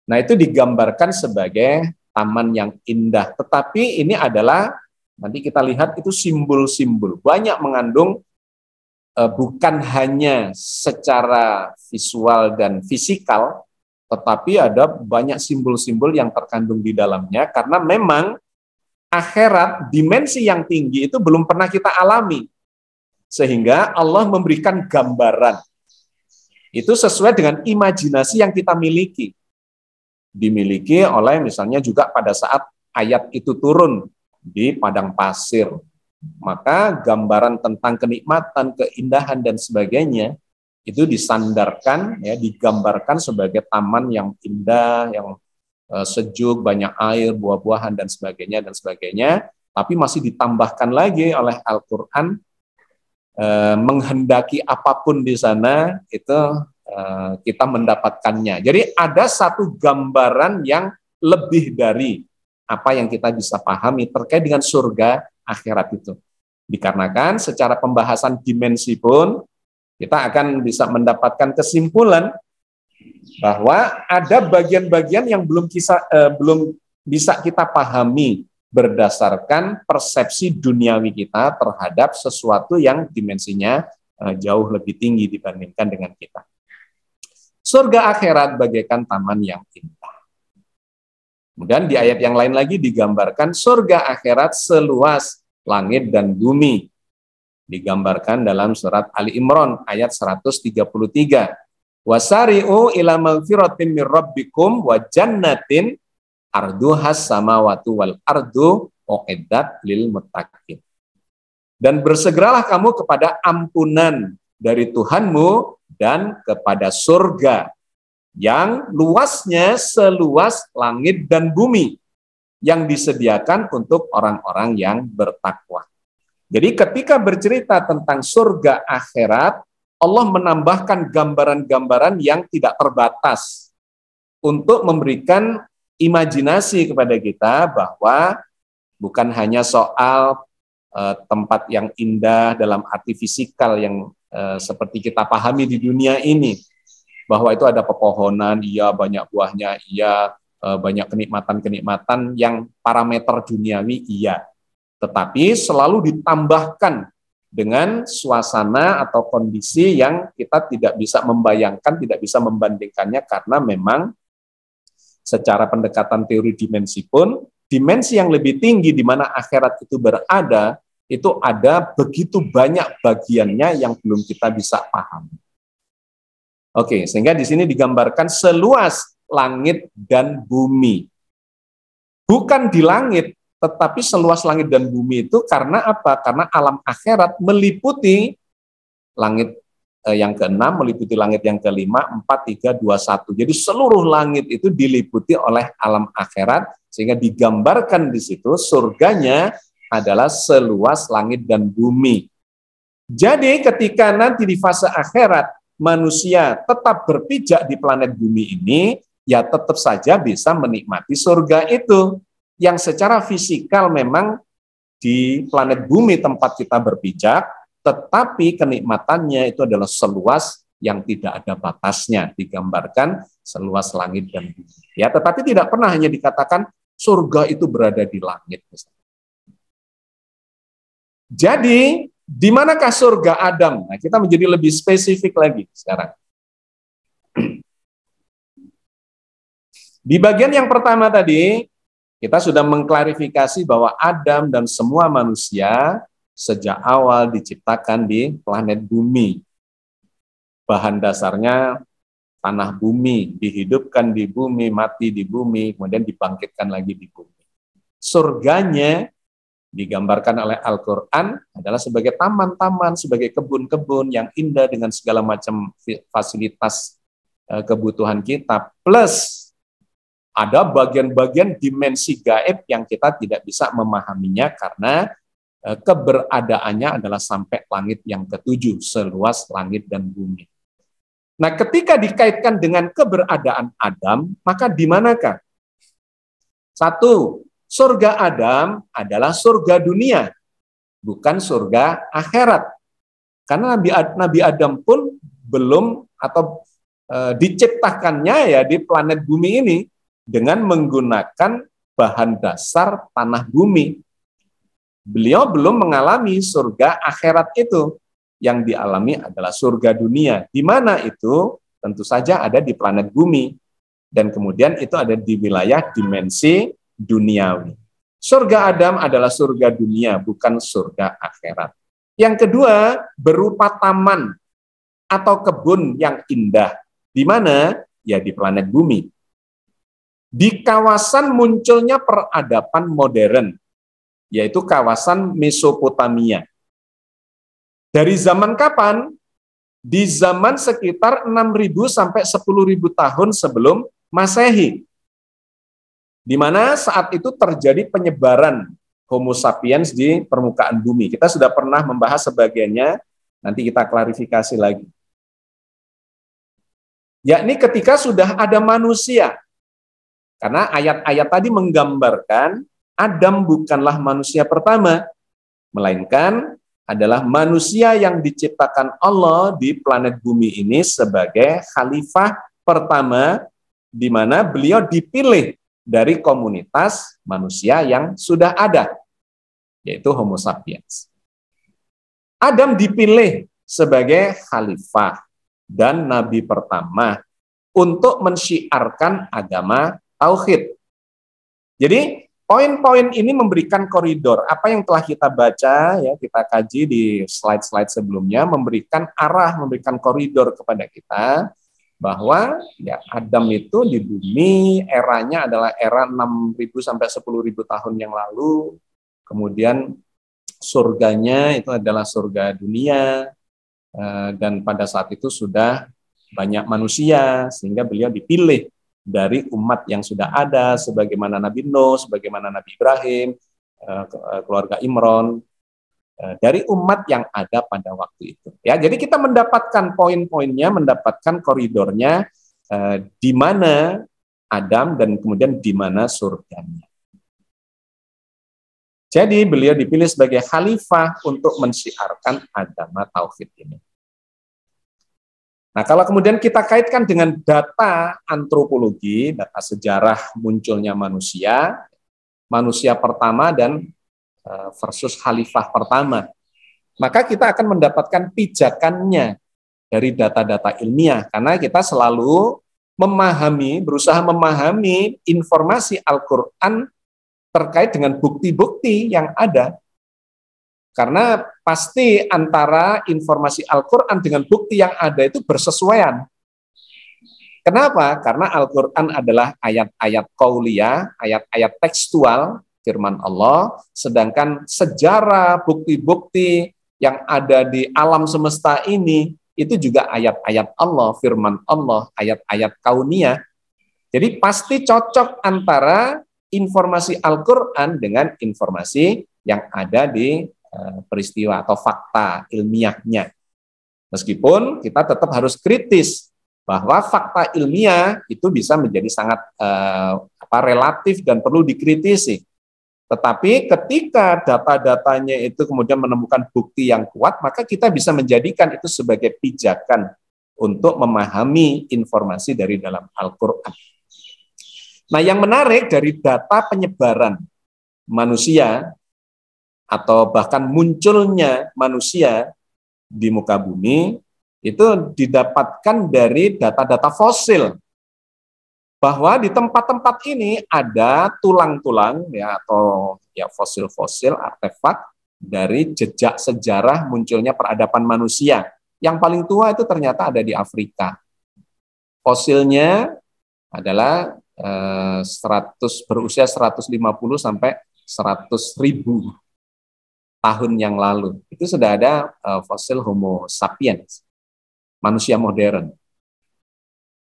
Nah, itu digambarkan sebagai taman yang indah. Tetapi ini adalah, nanti kita lihat itu simbol-simbol. Banyak mengandung bukan hanya secara visual dan fisikal, tetapi ada banyak simbol-simbol yang terkandung di dalamnya, karena memang akhirat, dimensi yang tinggi itu belum pernah kita alami. Sehingga Allah memberikan gambaran. Itu sesuai dengan imajinasi yang kita miliki. Dimiliki oleh misalnya juga pada saat ayat itu turun di padang pasir. Maka gambaran tentang kenikmatan, keindahan, dan sebagainya itu disandarkan, ya, digambarkan sebagai taman yang indah, yang sejuk, banyak air, buah-buahan, dan sebagainya, tapi masih ditambahkan lagi oleh Al-Quran, menghendaki apapun di sana, itu kita mendapatkannya. Jadi ada satu gambaran yang lebih dari apa yang kita bisa pahami terkait dengan surga akhirat itu. Dikarenakan secara pembahasan dimensi pun kita akan bisa mendapatkan kesimpulan bahwa ada bagian-bagian yang belum bisa kita pahami berdasarkan persepsi duniawi kita terhadap sesuatu yang dimensinya jauh lebih tinggi dibandingkan dengan kita. Surga akhirat bagaikan taman yang indah. Kemudian di ayat yang lain lagi digambarkan surga akhirat seluas langit dan bumi. Digambarkan dalam surat Ali Imran ayat 133. Wasari'u ila magfiratin mir rabbikum wa jannatin arduhas samawati wal ardu uiddat lil muttaqin. Dan bersegeralah kamu kepada ampunan dari Tuhanmu dan kepada surga yang luasnya seluas langit dan bumi, yang disediakan untuk orang-orang yang bertakwa. Jadi ketika bercerita tentang surga akhirat, Allah menambahkan gambaran-gambaran yang tidak terbatas untuk memberikan imajinasi kepada kita bahwa bukan hanya soal tempat yang indah dalam arti fisikal yang seperti kita pahami di dunia ini, bahwa itu ada pepohonan, iya, banyak buahnya, iya, banyak kenikmatan-kenikmatan yang parameter duniawi, iya. Tetapi selalu ditambahkan dengan suasana atau kondisi yang kita tidak bisa membayangkan, tidak bisa membandingkannya, karena memang secara pendekatan teori dimensi pun, dimensi yang lebih tinggi di mana akhirat itu berada, itu ada begitu banyak bagiannya yang belum kita bisa pahami. Oke, sehingga di sini digambarkan seluas langit dan bumi. Bukan di langit, tetapi seluas langit dan bumi itu karena apa? Karena alam akhirat meliputi langit yang ke-6, meliputi langit yang ke-5, 4, 3, 2, 1. Jadi seluruh langit itu diliputi oleh alam akhirat, sehingga digambarkan di situ surganya adalah seluas langit dan bumi. Jadi ketika nanti di fase akhirat manusia tetap berpijak di planet bumi ini, ya tetap saja bisa menikmati surga itu. Yang secara fisikal memang di planet bumi tempat kita berpijak, tetapi kenikmatannya itu adalah seluas yang tidak ada batasnya, digambarkan seluas langit dan bumi. Ya, tetapi tidak pernah hanya dikatakan surga itu berada di langit. Jadi, di manakah surga Adam? Nah, kita menjadi lebih spesifik lagi sekarang. Di bagian yang pertama tadi, kita sudah mengklarifikasi bahwa Adam dan semua manusia sejak awal diciptakan di planet bumi. Bahan dasarnya tanah bumi, dihidupkan di bumi, mati di bumi, kemudian dibangkitkan lagi di bumi. Surganya digambarkan oleh Al-Quran adalah sebagai taman-taman, sebagai kebun-kebun yang indah dengan segala macam fasilitas kebutuhan kita, plus ada bagian-bagian dimensi gaib yang kita tidak bisa memahaminya karena keberadaannya adalah sampai langit yang ketujuh, seluas langit dan bumi. Nah, ketika dikaitkan dengan keberadaan Adam, maka di manakah? Satu, surga Adam adalah surga dunia, bukan surga akhirat. Karena Nabi Adam pun belum atau diciptakannya ya di planet bumi ini dengan menggunakan bahan dasar tanah bumi. Beliau belum mengalami surga akhirat itu. Yang dialami adalah surga dunia. Di mana itu? Tentu saja ada di planet bumi. Dan kemudian itu ada di wilayah dimensi duniawi. Surga Adam adalah surga dunia, bukan surga akhirat. Yang kedua, berupa taman atau kebun yang indah. Di mana? Ya di planet bumi. Di kawasan munculnya peradaban modern, yaitu kawasan Mesopotamia. Dari zaman kapan? Di zaman sekitar 6.000 sampai 10.000 tahun sebelum Masehi. Di mana saat itu terjadi penyebaran Homo sapiens di permukaan bumi. Kita sudah pernah membahas sebagiannya, nanti kita klarifikasi lagi. Yakni ketika sudah ada manusia. Karena ayat-ayat tadi menggambarkan Adam bukanlah manusia pertama, melainkan adalah manusia yang diciptakan Allah di planet bumi ini sebagai khalifah pertama, di mana beliau dipilih dari komunitas manusia yang sudah ada, yaitu Homo sapiens. Adam dipilih sebagai khalifah dan nabi pertama untuk mensyiarkan agama tauhid. Jadi poin-poin ini memberikan koridor. Apa yang telah kita baca, ya kita kaji di slide-slide sebelumnya, memberikan arah, memberikan koridor kepada kita bahwa ya Adam itu di bumi eranya adalah era 6.000 sampai 10.000 tahun yang lalu. Kemudian surganya itu adalah surga dunia, dan pada saat itu sudah banyak manusia sehingga beliau dipilih dari umat yang sudah ada, sebagaimana Nabi Nuh, sebagaimana Nabi Ibrahim, keluarga Imron, dari umat yang ada pada waktu itu. Ya, jadi kita mendapatkan poin-poinnya, mendapatkan koridornya, di mana Adam dan kemudian di mana surganya. Jadi beliau dipilih sebagai khalifah untuk mensyiarkan agama tauhid ini. Nah, kalau kemudian kita kaitkan dengan data antropologi, data sejarah munculnya manusia, manusia pertama dan versus khalifah pertama, maka kita akan mendapatkan pijakannya dari data-data ilmiah, karena kita selalu berusaha memahami informasi Al-Quran terkait dengan bukti-bukti yang ada. Karena pasti antara informasi Al-Quran dengan bukti yang ada itu bersesuaian. Kenapa? Karena Al-Quran adalah ayat-ayat qauliyah, ayat-ayat tekstual, firman Allah, sedangkan sejarah, bukti-bukti yang ada di alam semesta ini, itu juga ayat-ayat Allah, firman Allah, ayat-ayat kauniyah. Jadi pasti cocok antara informasi Al-Quran dengan informasi yang ada di peristiwa atau fakta ilmiahnya. Meskipun kita tetap harus kritis bahwa fakta ilmiah itu bisa menjadi sangat relatif dan perlu dikritisi. Tetapi ketika data-datanya itu kemudian menemukan bukti yang kuat, maka kita bisa menjadikan itu sebagai pijakan untuk memahami informasi dari dalam Al-Quran. Nah, yang menarik dari data penyebaran manusia atau bahkan munculnya manusia di muka bumi itu didapatkan dari data-data fosil. Bahwa di tempat-tempat ini ada tulang-tulang ya atau ya fosil-fosil artefak dari jejak sejarah munculnya peradaban manusia. Yang paling tua itu ternyata ada di Afrika. Fosilnya adalah berusia 150 sampai 100.000 tahun yang lalu. Itu sudah ada fosil Homo sapiens, manusia modern.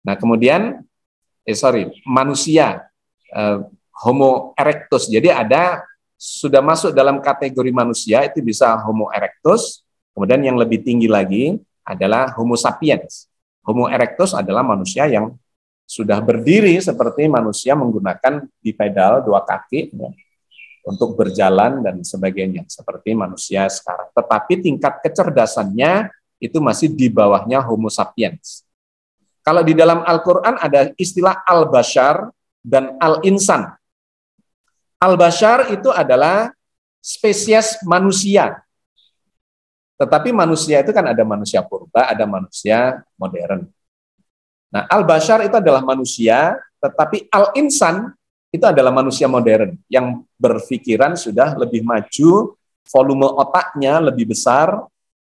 Nah, kemudian manusia Homo erectus. Jadi sudah masuk dalam kategori manusia itu bisa Homo erectus. Kemudian yang lebih tinggi lagi adalah Homo sapiens. Homo erectus adalah manusia yang sudah berdiri seperti manusia menggunakan bipedal 2 kaki ya, untuk berjalan dan sebagainya seperti manusia sekarang. Tetapi tingkat kecerdasannya itu masih di bawahnya Homo sapiens. Kalau di dalam Al-Quran ada istilah al-bashar dan al-insan. Al-bashar itu adalah spesies manusia. Tetapi manusia itu kan ada manusia purba, ada manusia modern. Nah, al-bashar itu adalah manusia, tetapi al-insan itu adalah manusia modern yang berpikiran sudah lebih maju, volume otaknya lebih besar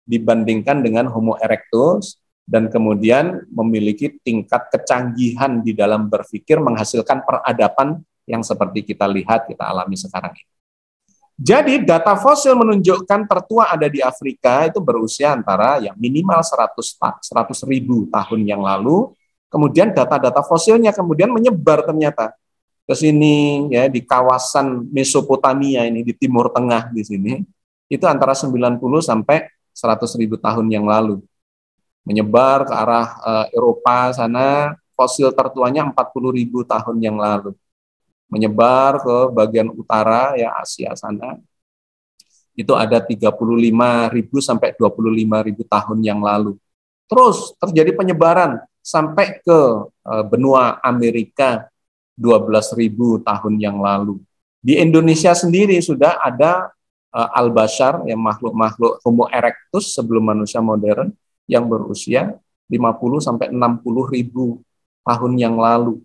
dibandingkan dengan Homo erectus, dan kemudian memiliki tingkat kecanggihan di dalam berpikir menghasilkan peradaban yang seperti kita lihat, kita alami sekarang ini. Jadi data fosil menunjukkan tertua ada di Afrika itu berusia antara yang minimal 100.000 tahun yang lalu, kemudian data-data fosilnya kemudian menyebar ternyata ke sini ya di kawasan Mesopotamia ini di Timur Tengah di sini, itu antara 90 sampai 100.000 tahun yang lalu. Menyebar ke arah Eropa sana, fosil tertuanya 40.000 tahun yang lalu. Menyebar ke bagian utara ya Asia sana, itu ada 35.000 sampai 25.000 tahun yang lalu. Terus terjadi penyebaran sampai ke benua Amerika 12.000 tahun yang lalu. Di Indonesia sendiri sudah ada al-bashar, yang makhluk-makhluk Homo erectus sebelum manusia modern, yang berusia 50 sampai 60.000 tahun yang lalu.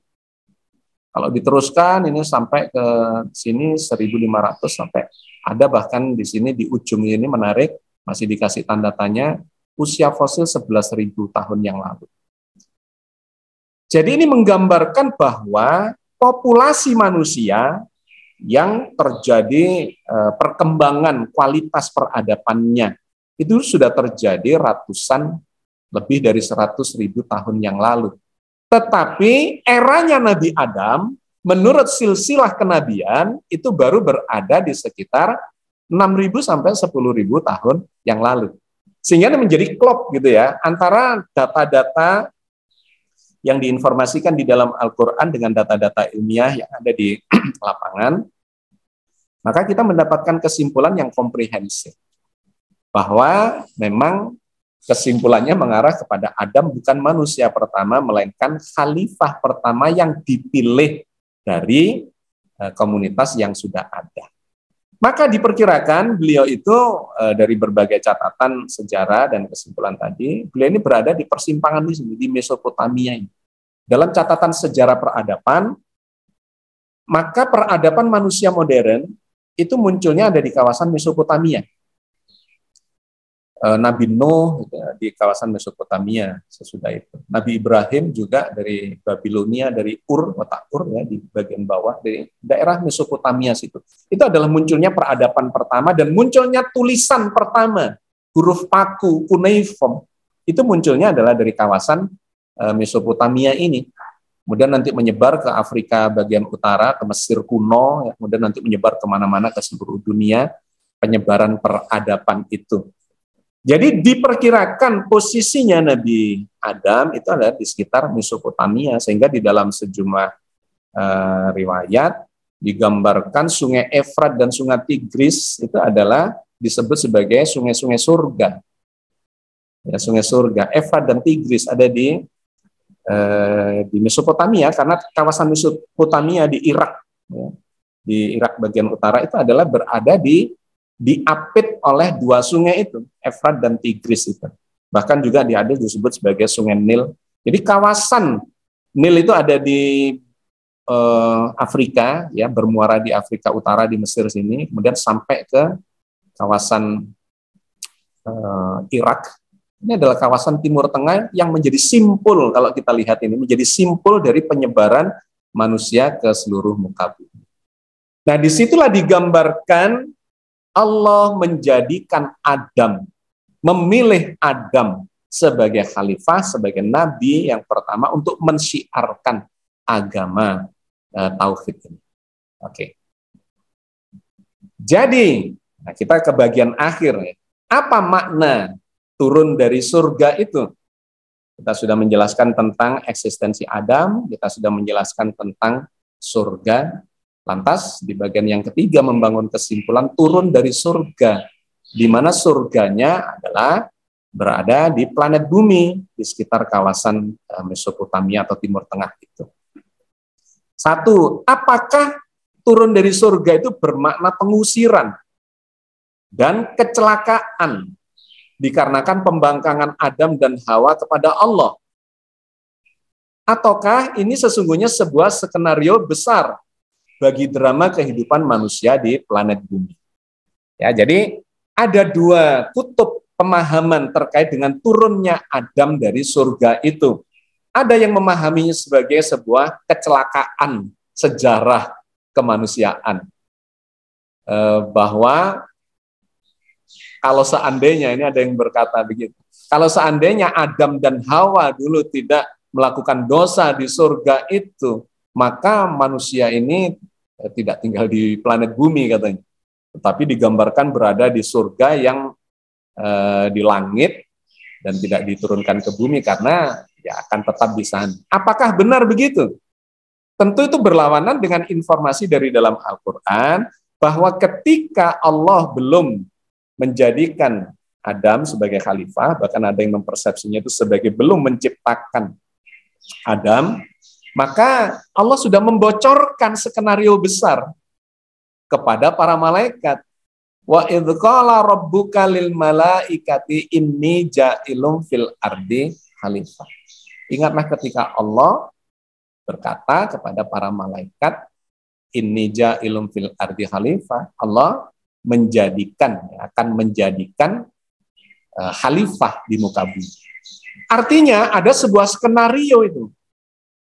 Kalau diteruskan ini sampai ke sini 1.500 sampai ada bahkan di sini di ujung ini menarik, masih dikasih tanda tanya, usia fosil 11.000 tahun yang lalu. Jadi ini menggambarkan bahwa populasi manusia yang terjadi perkembangan kualitas peradabannya itu sudah terjadi lebih dari 100.000 tahun yang lalu. Tetapi eranya Nabi Adam, menurut silsilah kenabian, itu baru berada di sekitar 6.000 sampai 10.000 tahun yang lalu. Sehingga ini menjadi klop gitu ya, antara data-data yang diinformasikan di dalam Al-Quran dengan data-data ilmiah yang ada di lapangan, maka kita mendapatkan kesimpulan yang komprehensif. Bahwa memang kesimpulannya mengarah kepada Adam bukan manusia pertama, melainkan khalifah pertama yang dipilih dari komunitas yang sudah ada. Maka diperkirakan beliau itu dari berbagai catatan sejarah dan kesimpulan tadi, beliau ini berada di persimpangan di sini, di Mesopotamia ini. Dalam catatan sejarah peradaban, maka peradaban manusia modern itu munculnya ada di kawasan Mesopotamia. Nabi Nuh di kawasan Mesopotamia sesudah itu. Nabi Ibrahim juga dari Babilonia, dari kota Ur ya di bagian bawah dari daerah Mesopotamia situ. Itu adalah munculnya peradaban pertama dan munculnya tulisan pertama, huruf paku, cuneiform. Itu munculnya adalah dari kawasan Mesopotamia ini. Kemudian nanti menyebar ke Afrika bagian utara, ke Mesir kuno, ya. Kemudian nanti menyebar kemana-mana ke seluruh dunia. penyebaran peradaban itu. Jadi diperkirakan posisinya Nabi Adam itu adalah di sekitar Mesopotamia, sehingga di dalam sejumlah riwayat digambarkan sungai Efrat dan sungai Tigris itu adalah disebut sebagai sungai-sungai surga. Ya, sungai surga. Efrat dan Tigris ada di Mesopotamia, karena kawasan Mesopotamia di Irak, ya, di Irak bagian utara itu adalah berada diapit oleh dua sungai itu, Efrat dan Tigris itu. Bahkan juga di hadis disebut sebagai sungai Nil. Jadi kawasan Nil itu ada di Afrika, ya, bermuara di Afrika Utara di Mesir sini, kemudian sampai ke kawasan Irak. Ini adalah kawasan Timur Tengah yang menjadi simpul, kalau kita lihat ini, menjadi simpul dari penyebaran manusia ke seluruh muka bumi. Nah, disitulah digambarkan Allah menjadikan Adam, memilih Adam sebagai khalifah, sebagai nabi yang pertama untuk mensyiarkan agama tauhid ini. Oke. Jadi, nah kita ke bagian akhir ya. Apa makna turun dari surga itu? Kita sudah menjelaskan tentang eksistensi Adam, kita sudah menjelaskan tentang surga. Lantas di bagian yang ketiga membangun kesimpulan turun dari surga, di mana surganya adalah berada di planet bumi, di sekitar kawasan Mesopotamia atau Timur Tengah itu. Satu, apakah turun dari surga itu bermakna pengusiran dan kecelakaan dikarenakan pembangkangan Adam dan Hawa kepada Allah? Ataukah ini sesungguhnya sebuah skenario besar bagi drama kehidupan manusia di planet bumi? Ya, jadi ada dua kutub pemahaman terkait dengan turunnya Adam dari surga itu. Ada yang memahaminya sebagai sebuah kecelakaan sejarah kemanusiaan. Bahwa kalau seandainya, ini ada yang berkata begitu, kalau seandainya Adam dan Hawa dulu tidak melakukan dosa di surga itu, maka manusia ini tidak tinggal di planet bumi katanya, tetapi digambarkan berada di surga yang di langit dan tidak diturunkan ke bumi karena ya akan tetap di sana. Apakah benar begitu? Tentu itu berlawanan dengan informasi dari dalam Al-Quran bahwa ketika Allah belum menjadikan Adam sebagai khalifah, bahkan ada yang mempersepsinya itu sebagai belum menciptakan Adam, maka Allah sudah membocorkan skenario besar kepada para malaikat. Wa idz qala rabbuka lil malaikati inni ja'ilun fil ardi khalifah. Ingatlah ketika Allah berkata kepada para malaikat, inni ja'ilun fil ardi khalifah. Allah akan menjadikan khalifah di muka bumi. Artinya ada sebuah skenario itu.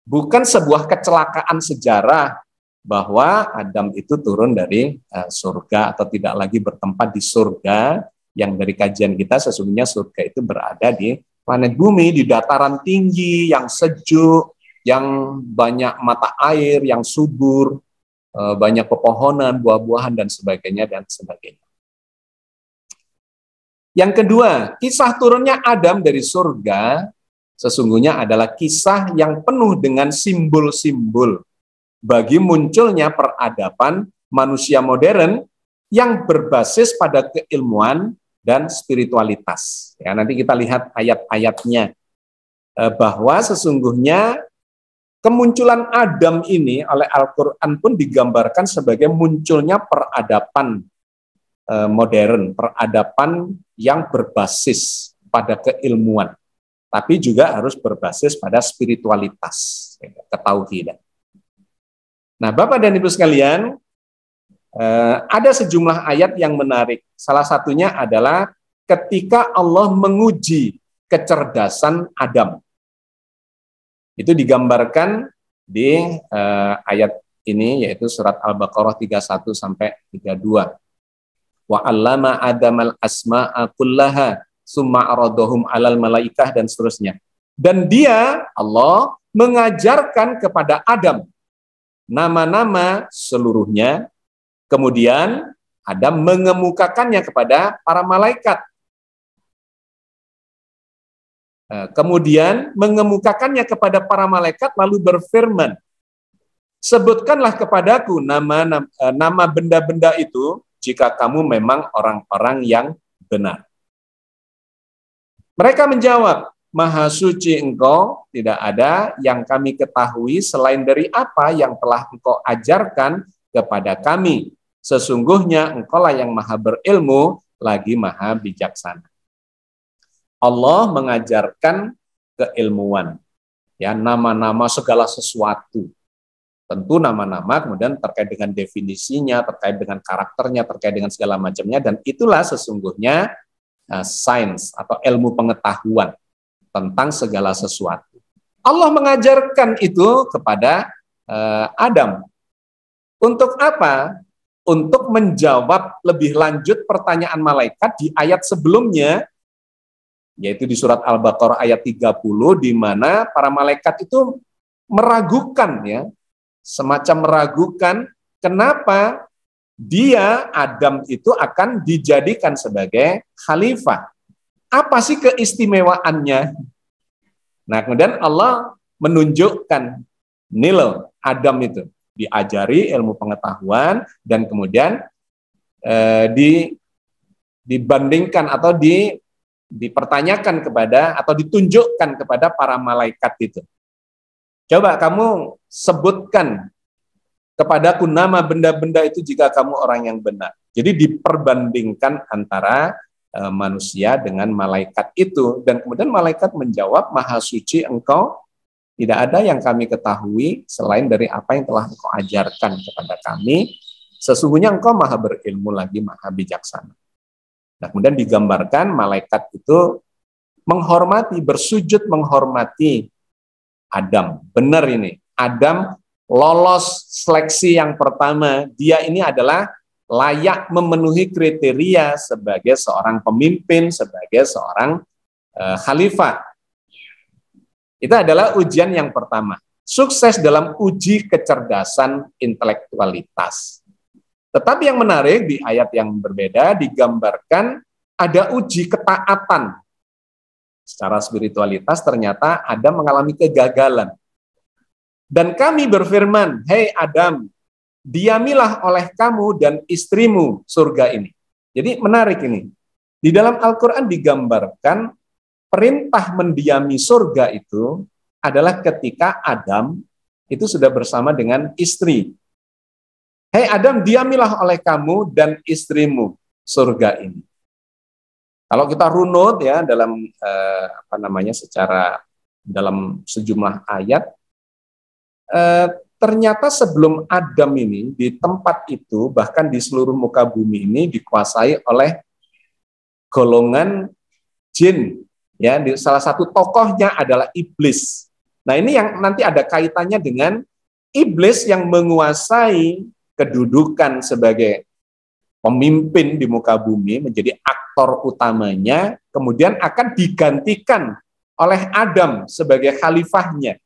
Bukan sebuah kecelakaan sejarah bahwa Adam itu turun dari surga atau tidak lagi bertempat di surga, yang dari kajian kita sesungguhnya surga itu berada di planet bumi, di dataran tinggi, yang sejuk, yang banyak mata air, yang subur, banyak pepohonan, buah-buahan, dan sebagainya, dan sebagainya. Yang kedua, kisah turunnya Adam dari surga sesungguhnya adalah kisah yang penuh dengan simbol-simbol bagi munculnya peradaban manusia modern yang berbasis pada keilmuan dan spiritualitas. Ya, nanti kita lihat ayat-ayatnya bahwa sesungguhnya kemunculan Adam ini oleh Al-Quran pun digambarkan sebagai munculnya peradaban modern, peradaban yang berbasis pada keilmuan, tapi juga harus berbasis pada spiritualitas, ketauhidan. Nah, Bapak dan Ibu sekalian, ada sejumlah ayat yang menarik. Salah satunya adalah ketika Allah menguji kecerdasan Adam. Itu digambarkan di ayat ini, yaitu surat Al-Baqarah 31 sampai 32. Wa 'allama Adamal asma'a kullaha summa aradahum 'alal malaikah, dan seterusnya. Dan dia, Allah, mengajarkan kepada Adam nama-nama seluruhnya, kemudian Adam mengemukakannya kepada para malaikat. Kemudian mengemukakannya kepada para malaikat lalu berfirman, sebutkanlah kepadaku nama benda-benda itu jika kamu memang orang-orang yang benar. Mereka menjawab, Maha suci Engkau, tidak ada yang kami ketahui selain dari apa yang telah Engkau ajarkan kepada kami. Sesungguhnya Engkaulah yang maha berilmu, lagi maha bijaksana. Allah mengajarkan keilmuan, ya, nama-nama segala sesuatu. Tentu nama-nama kemudian terkait dengan definisinya, terkait dengan karakternya, terkait dengan segala macamnya, dan itulah sesungguhnya sains atau ilmu pengetahuan tentang segala sesuatu. Allah mengajarkan itu kepada Adam. Untuk apa? Untuk menjawab lebih lanjut pertanyaan malaikat di ayat sebelumnya, yaitu di surat Al-Baqarah ayat 30, di mana para malaikat itu meragukan, ya, semacam meragukan kenapa dia, Adam itu akan dijadikan sebagai khalifah. Apa sih keistimewaannya? Nah, kemudian Allah menunjukkan Nilo, Adam itu diajari ilmu pengetahuan dan kemudian dibandingkan atau dipertanyakan kepada atau ditunjukkan kepada para malaikat itu. Coba kamu sebutkan kepadaku nama benda-benda itu jika kamu orang yang benar. Jadi diperbandingkan antara manusia dengan malaikat itu, dan kemudian malaikat menjawab, Maha suci Engkau, tidak ada yang kami ketahui selain dari apa yang telah Engkau ajarkan kepada kami. Sesungguhnya Engkau maha berilmu lagi maha bijaksana. Nah, kemudian digambarkan malaikat itu menghormati, bersujud menghormati Adam. Benar ini, Adam lolos seleksi yang pertama. Dia ini adalah layak memenuhi kriteria sebagai seorang pemimpin, sebagai seorang khalifah. Itu adalah ujian yang pertama. Sukses dalam uji kecerdasan intelektualitas. Tetapi yang menarik di ayat yang berbeda digambarkan ada uji ketaatan. Secara spiritualitas ternyata Adam mengalami kegagalan. Dan kami berfirman, hei Adam, diamilah oleh kamu dan istrimu surga ini. Jadi menarik ini. Di dalam Al-Quran digambarkan perintah mendiami surga itu adalah ketika Adam itu sudah bersama dengan istri. Hei Adam, diamilah oleh kamu dan istrimu surga ini. Kalau kita runut ya dalam secara dalam sejumlah ayat, ternyata sebelum Adam ini di tempat itu, bahkan di seluruh muka bumi ini dikuasai oleh golongan jin. Ya, salah satu tokohnya adalah iblis. Nah, ini yang nanti ada kaitannya dengan iblis yang menguasai kedudukan sebagai pemimpin di muka bumi, menjadi aktor utamanya, kemudian akan digantikan oleh Adam sebagai khalifahnya.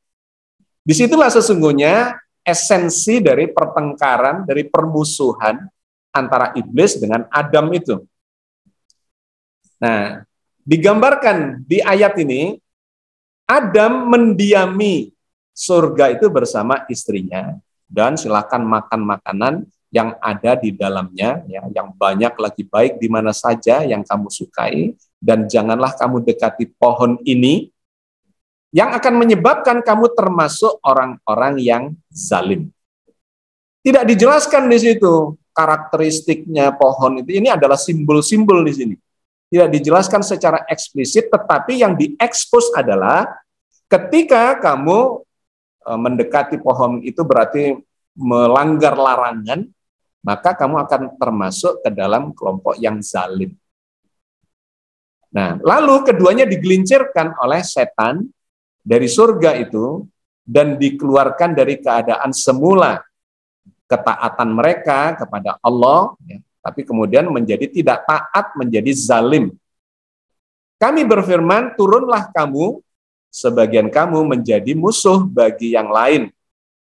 Disitulah sesungguhnya esensi dari pertengkaran, dari permusuhan antara iblis dengan Adam itu. Nah, digambarkan di ayat ini, Adam mendiami surga itu bersama istrinya, dan silakan makan makanan yang ada di dalamnya, ya, yang banyak lagi baik di mana saja yang kamu sukai, dan janganlah kamu dekati pohon ini, yang akan menyebabkan kamu termasuk orang-orang yang zalim. Tidak dijelaskan di situ karakteristiknya pohon itu. Ini adalah simbol-simbol di sini. Tidak dijelaskan secara eksplisit, tetapi yang diekspos adalah ketika kamu mendekati pohon itu berarti melanggar larangan, maka kamu akan termasuk ke dalam kelompok yang zalim. Nah, lalu keduanya digelincirkan oleh setan dari surga itu dan dikeluarkan dari keadaan semula ketaatan mereka kepada Allah, ya, tapi kemudian menjadi tidak taat, menjadi zalim. Kami berfirman, turunlah kamu, sebagian kamu menjadi musuh bagi yang lain,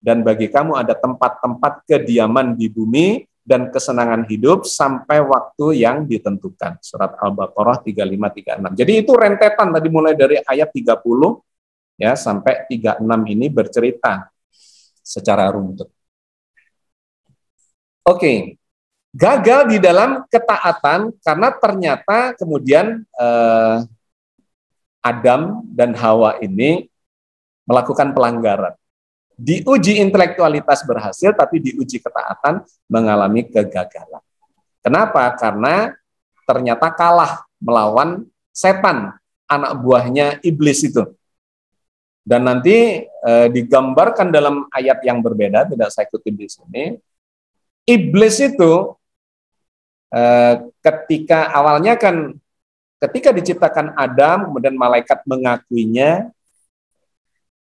dan bagi kamu ada tempat-tempat kediaman di bumi, dan kesenangan hidup sampai waktu yang ditentukan. Surat Al-Baqarah 35-36. Jadi itu rentetan tadi mulai dari ayat 30 ya sampai 36 ini bercerita secara runtut. Oke. Gagal di dalam ketaatan karena ternyata kemudian Adam dan Hawa ini melakukan pelanggaran. Diuji intelektualitas berhasil, tapi diuji ketaatan mengalami kegagalan. Kenapa? Karena ternyata kalah melawan setan, anak buahnya iblis itu. Dan nanti digambarkan dalam ayat yang berbeda, tidak saya kutip di sini. Iblis itu ketika awalnya kan ketika diciptakan Adam, kemudian malaikat mengakuinya,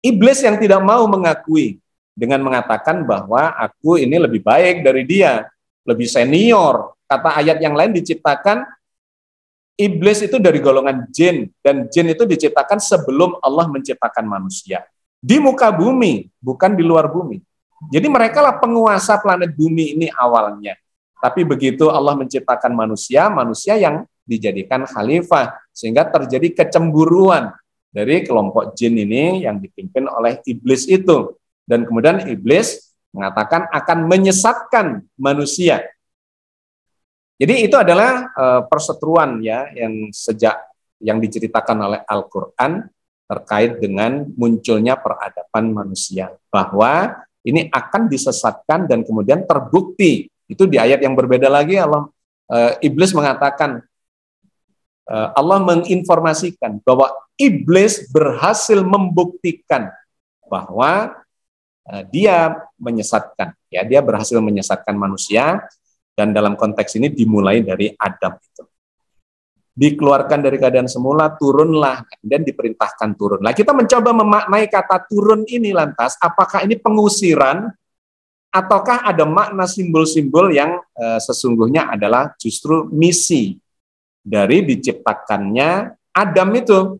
iblis yang tidak mau mengakui dengan mengatakan bahwa aku ini lebih baik dari dia, lebih senior. Kata ayat yang lain diciptakan, iblis itu dari golongan jin, dan jin itu diciptakan sebelum Allah menciptakan manusia. Di muka bumi, bukan di luar bumi. Jadi mereka lah penguasa planet bumi ini awalnya. Tapi begitu Allah menciptakan manusia, manusia yang dijadikan khalifah. Sehingga terjadi kecemburuan dari kelompok jin ini yang dipimpin oleh iblis itu. Dan kemudian iblis mengatakan akan menyesatkan manusia. Jadi itu adalah perseteruan ya yang diceritakan oleh Al-Quran terkait dengan munculnya peradaban manusia. Bahwa ini akan disesatkan dan kemudian terbukti. Itu di ayat yang berbeda lagi iblis mengatakan, Allah menginformasikan bahwa iblis berhasil membuktikan bahwa dia menyesatkan, ya dia berhasil menyesatkan manusia, dan dalam konteks ini dimulai dari Adam itu. Dikeluarkan dari keadaan semula, turunlah, dan diperintahkan turun. Nah, kita mencoba memaknai kata turun ini lantas, apakah ini pengusiran, ataukah ada makna simbol-simbol yang sesungguhnya adalah justru misi dari diciptakannya Adam itu.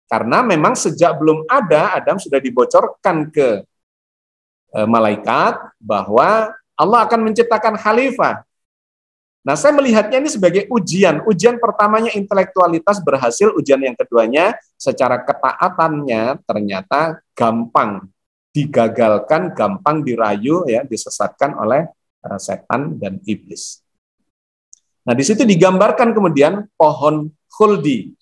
Karena memang sejak belum ada, Adam sudah dibocorkan ke malaikat bahwa Allah akan menciptakan khalifah. Nah, saya melihatnya ini sebagai ujian. Ujian pertamanya intelektualitas berhasil, ujian yang keduanya secara ketaatannya ternyata gampang digagalkan, gampang dirayu, ya, disesatkan oleh setan dan iblis. Nah, di situ digambarkan kemudian pohon khuldi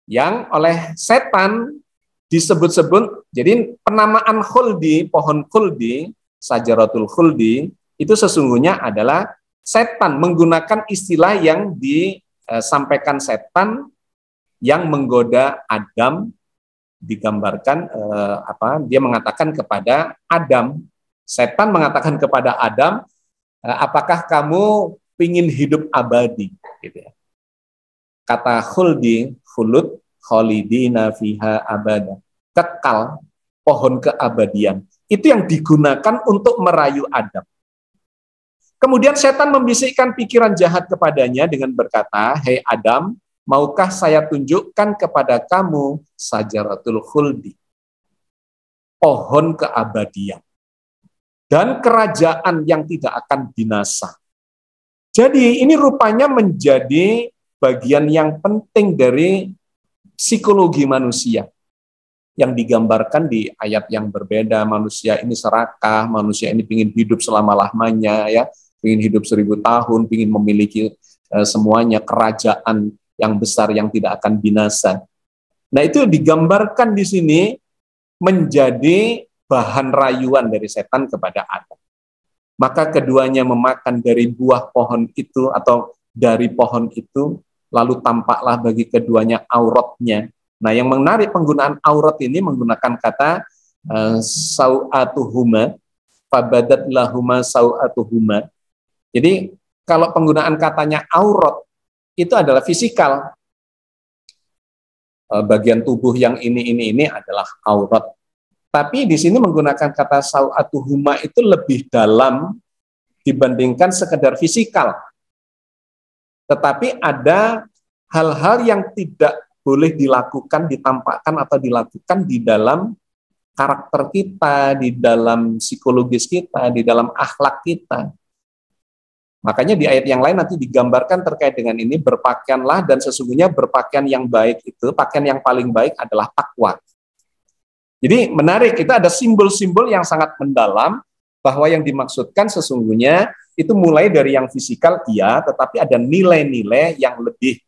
yang oleh setan disebut-sebut. Jadi penamaan khuldi, pohon khuldi, sajaratul khuldi, itu sesungguhnya adalah setan menggunakan istilah yang disampaikan setan yang menggoda Adam. Digambarkan dia mengatakan kepada Adam, setan mengatakan kepada Adam, apakah kamu ingin hidup abadi, gitu ya. Kata khuldi, khulud, khalidina fiha abada, kekal, pohon keabadian, itu yang digunakan untuk merayu Adam. Kemudian setan membisikkan pikiran jahat kepadanya dengan berkata, hei Adam, maukah saya tunjukkan kepada kamu sajaratul khuldi, pohon keabadian, dan kerajaan yang tidak akan binasa. Jadi ini rupanya menjadi bagian yang penting dari psikologi manusia yang digambarkan di ayat yang berbeda. Manusia ini serakah, manusia ini ingin hidup selama-lamanya, ya, ingin hidup 1000 tahun, ingin memiliki semuanya, kerajaan yang besar yang tidak akan binasa. Nah, itu digambarkan di sini menjadi bahan rayuan dari setan kepada Adam. Maka keduanya memakan dari buah pohon itu atau dari pohon itu, lalu tampaklah bagi keduanya auratnya. Nah, yang menarik penggunaan aurat ini menggunakan kata sau'atuhuma, fabadat lahuma sau'atuhuma. Jadi kalau penggunaan katanya aurat itu adalah fisikal. Bagian tubuh yang ini adalah aurat. Tapi di sini menggunakan kata sau'atuhuma itu lebih dalam dibandingkan sekedar fisikal. Tetapi ada hal-hal yang tidak boleh dilakukan, ditampakkan atau dilakukan di dalam karakter kita, di dalam psikologis kita, di dalam akhlak kita. Makanya di ayat yang lain nanti digambarkan terkait dengan ini, berpakaianlah dan sesungguhnya berpakaian yang baik itu, pakaian yang paling baik adalah takwa. Jadi menarik, itu ada simbol-simbol yang sangat mendalam bahwa yang dimaksudkan sesungguhnya itu mulai dari yang fisikal iya, tetapi ada nilai-nilai yang lebih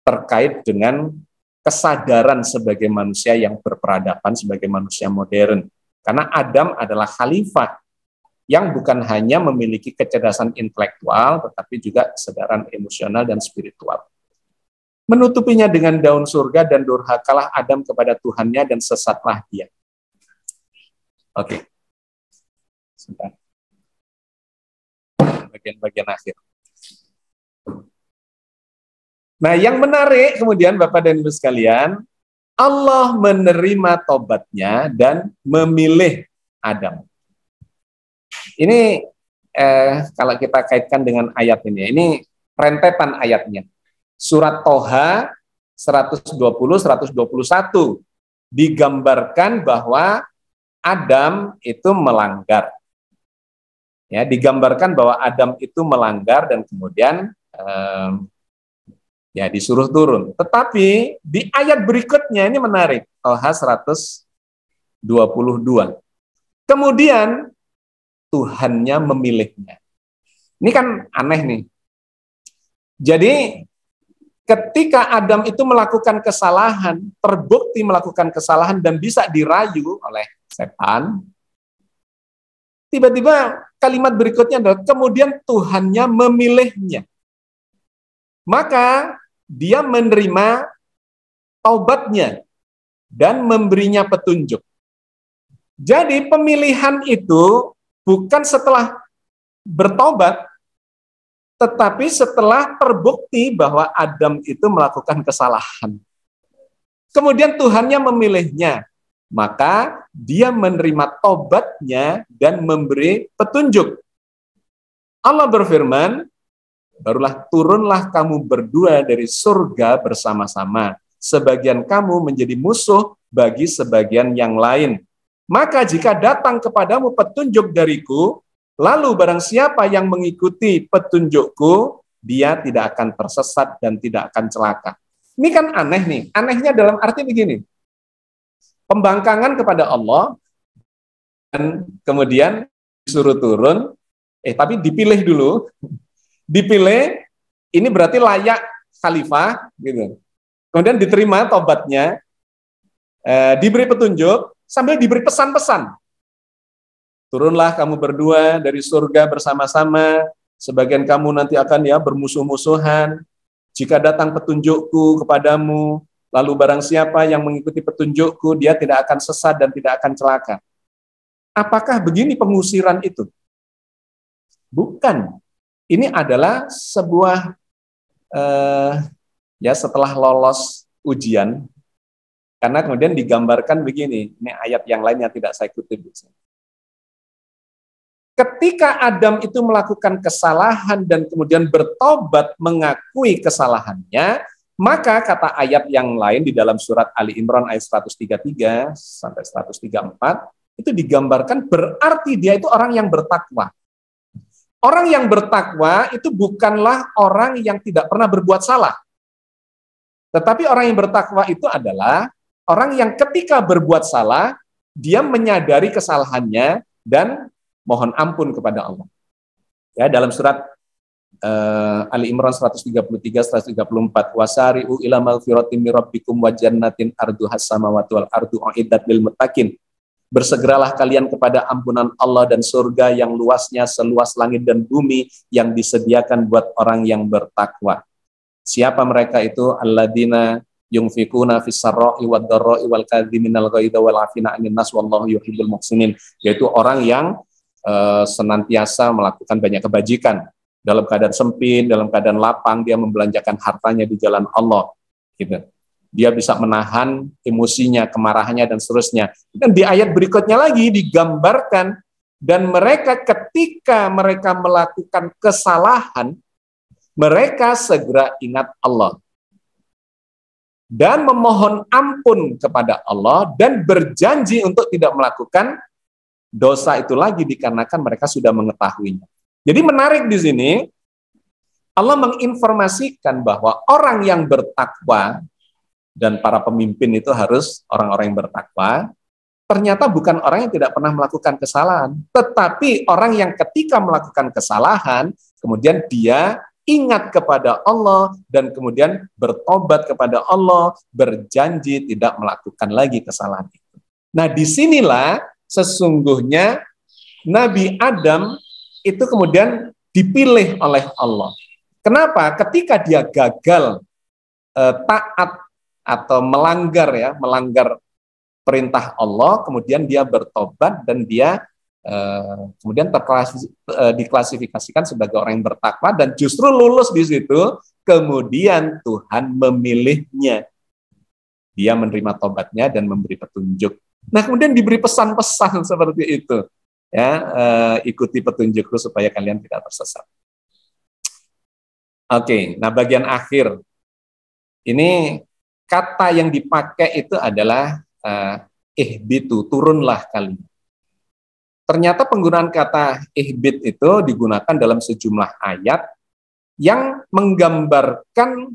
terkait dengan kesadaran sebagai manusia yang berperadaban, sebagai manusia modern. Karena Adam adalah khalifah yang bukan hanya memiliki kecerdasan intelektual, tetapi juga kesadaran emosional dan spiritual. Menutupinya dengan daun surga dan durhakalah Adam kepada Tuhannya dan sesatlah dia. Oke. Sebentar. Bagian-bagian akhir. Nah, yang menarik kemudian Bapak dan Ibu sekalian, Allah menerima tobatnya dan memilih Adam. Ini kalau kita kaitkan dengan ayat ini rentetan ayatnya. Surat Toha 120-121 digambarkan bahwa Adam itu melanggar. Ya, digambarkan bahwa Adam itu melanggar dan kemudian ya disuruh turun. Tetapi di ayat berikutnya ini menarik. Toha 122. Kemudian Tuhannya memilihnya. Ini kan aneh nih. Jadi ketika Adam itu melakukan kesalahan, terbukti melakukan kesalahan dan bisa dirayu oleh setan, tiba-tiba kalimat berikutnya adalah kemudian Tuhannya memilihnya. Maka dia menerima taubatnya dan memberinya petunjuk. Jadi pemilihan itu bukan setelah bertobat, tetapi setelah terbukti bahwa Adam itu melakukan kesalahan. Kemudian Tuhannya memilihnya, maka dia menerima tobatnya dan memberi petunjuk. Allah berfirman, barulah turunlah kamu berdua dari surga bersama-sama. Sebagian kamu menjadi musuh bagi sebagian yang lain. Maka jika datang kepadamu petunjuk dariku, lalu barang siapa yang mengikuti petunjukku, dia tidak akan tersesat dan tidak akan celaka. Ini kan aneh nih. Anehnya dalam arti begini. Pembangkangan kepada Allah, dan kemudian disuruh turun, tapi dipilih dulu. Dipilih, ini berarti layak khalifah, gitu. Kemudian diterima tobatnya, diberi petunjuk, sambil diberi pesan-pesan. Turunlah kamu berdua dari surga bersama-sama, sebagian kamu nanti akan ya bermusuh-musuhan. Jika datang petunjukku kepadamu, lalu barang siapa yang mengikuti petunjukku, dia tidak akan sesat dan tidak akan celaka. Apakah begini pengusiran itu? Bukan. Ini adalah sebuah ya setelah lolos ujian, karena kemudian digambarkan begini, ini ayat yang lainnya tidak saya kutip. Ketika Adam itu melakukan kesalahan dan kemudian bertobat mengakui kesalahannya, maka kata ayat yang lain di dalam surat Ali Imran ayat 133 sampai 134, itu digambarkan berarti dia itu orang yang bertakwa. Orang yang bertakwa itu bukanlah orang yang tidak pernah berbuat salah. Tetapi orang yang bertakwa itu adalah orang yang ketika berbuat salah, dia menyadari kesalahannya dan mohon ampun kepada Allah. Ya, dalam surat Ali Imran 133-134, wasari'u ila maghfiratin min rabbikum wa jannatin arduhas samawati wal ardu uiddat lil muttaqin. Bersegeralah kalian kepada ampunan Allah dan surga yang luasnya seluas langit dan bumi yang disediakan buat orang yang bertakwa. Siapa mereka itu? Alladzina yunfikuna fis sarra'i wad dharra'i wal kadhiminal ghaidha wal 'afina 'anil nas wallahu yuhibbul muhsinin. Yaitu orang yang senantiasa melakukan banyak kebajikan. Dalam keadaan sempit, dalam keadaan lapang, dia membelanjakan hartanya di jalan Allah. Gitu. Dia bisa menahan emosinya, kemarahannya, dan seterusnya. Dan di ayat berikutnya lagi digambarkan, dan mereka ketika mereka melakukan kesalahan, mereka segera ingat Allah. Dan memohon ampun kepada Allah, dan berjanji untuk tidak melakukan dosa itu lagi dikarenakan mereka sudah mengetahuinya. Jadi menarik di sini, Allah menginformasikan bahwa orang yang bertakwa, dan para pemimpin itu harus orang-orang yang bertakwa, ternyata bukan orang yang tidak pernah melakukan kesalahan, tetapi orang yang ketika melakukan kesalahan, kemudian dia ingat kepada Allah, dan kemudian bertobat kepada Allah, berjanji tidak melakukan lagi kesalahan itu. Nah, disinilah sesungguhnya Nabi Adam itu kemudian dipilih oleh Allah. Kenapa? Ketika dia gagal taat atau melanggar perintah Allah, kemudian dia bertobat dan dia kemudian diklasifikasikan sebagai orang yang bertakwa dan justru lulus di situ, kemudian Tuhan memilihnya. Dia menerima tobatnya dan memberi petunjuk. Nah, kemudian diberi pesan-pesan seperti itu. Ya, ikuti petunjukku supaya kalian tidak tersesat. Oke, nah bagian akhir ini kata yang dipakai itu adalah ihbitu, turunlah kalian. Ternyata penggunaan kata ihbit itu digunakan dalam sejumlah ayat yang menggambarkan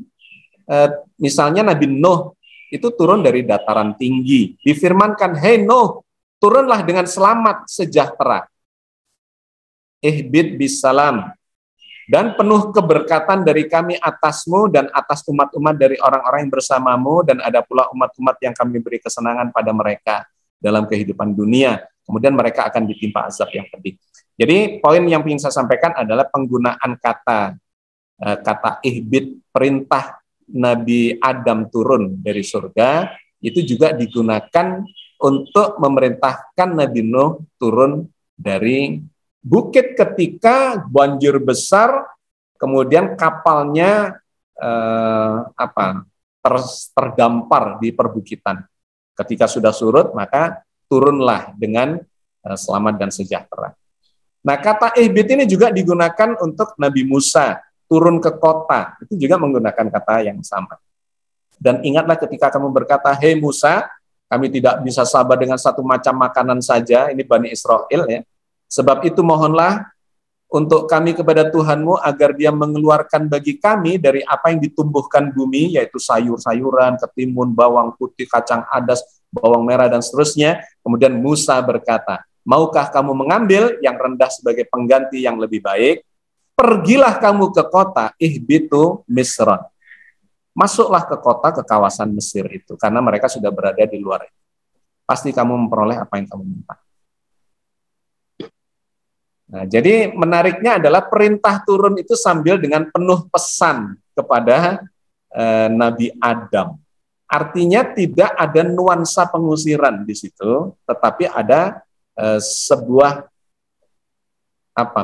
misalnya Nabi Nuh itu turun dari dataran tinggi. Difirmankan, "Hei Nuh, turunlah dengan selamat sejahtera. Ihbit bisalam. Dan penuh keberkatan dari kami atasmu dan atas umat-umat dari orang-orang yang bersamamu, dan ada pula umat-umat yang kami beri kesenangan pada mereka dalam kehidupan dunia. Kemudian mereka akan ditimpa azab yang pedih." Jadi poin yang ingin saya sampaikan adalah penggunaan kata ihbit, perintah Nabi Adam turun dari surga, itu juga digunakan untuk memerintahkan Nabi Nuh turun dari bukit ketika banjir besar, kemudian kapalnya terdampar di perbukitan. Ketika sudah surut, maka turunlah dengan selamat dan sejahtera. Nah, kata ihbit ini juga digunakan untuk Nabi Musa turun ke kota, itu juga menggunakan kata yang sama. Dan ingatlah ketika kamu berkata, "Hei Musa, kami tidak bisa sabar dengan satu macam makanan saja," ini Bani Israel ya. "Sebab itu mohonlah untuk kami kepada Tuhanmu agar dia mengeluarkan bagi kami dari apa yang ditumbuhkan bumi, yaitu sayur-sayuran, ketimun, bawang putih, kacang adas, bawang merah, dan seterusnya." Kemudian Musa berkata, "Maukah kamu mengambil yang rendah sebagai pengganti yang lebih baik? Pergilah kamu ke kota, ihbitu Misron." Masuklah ke kota, ke kawasan Mesir itu, karena mereka sudah berada di luar itu. Pasti kamu memperoleh apa yang kamu minta. Nah, jadi menariknya adalah perintah turun itu sambil dengan penuh pesan kepada Nabi Adam. Artinya tidak ada nuansa pengusiran di situ, tetapi ada sebuah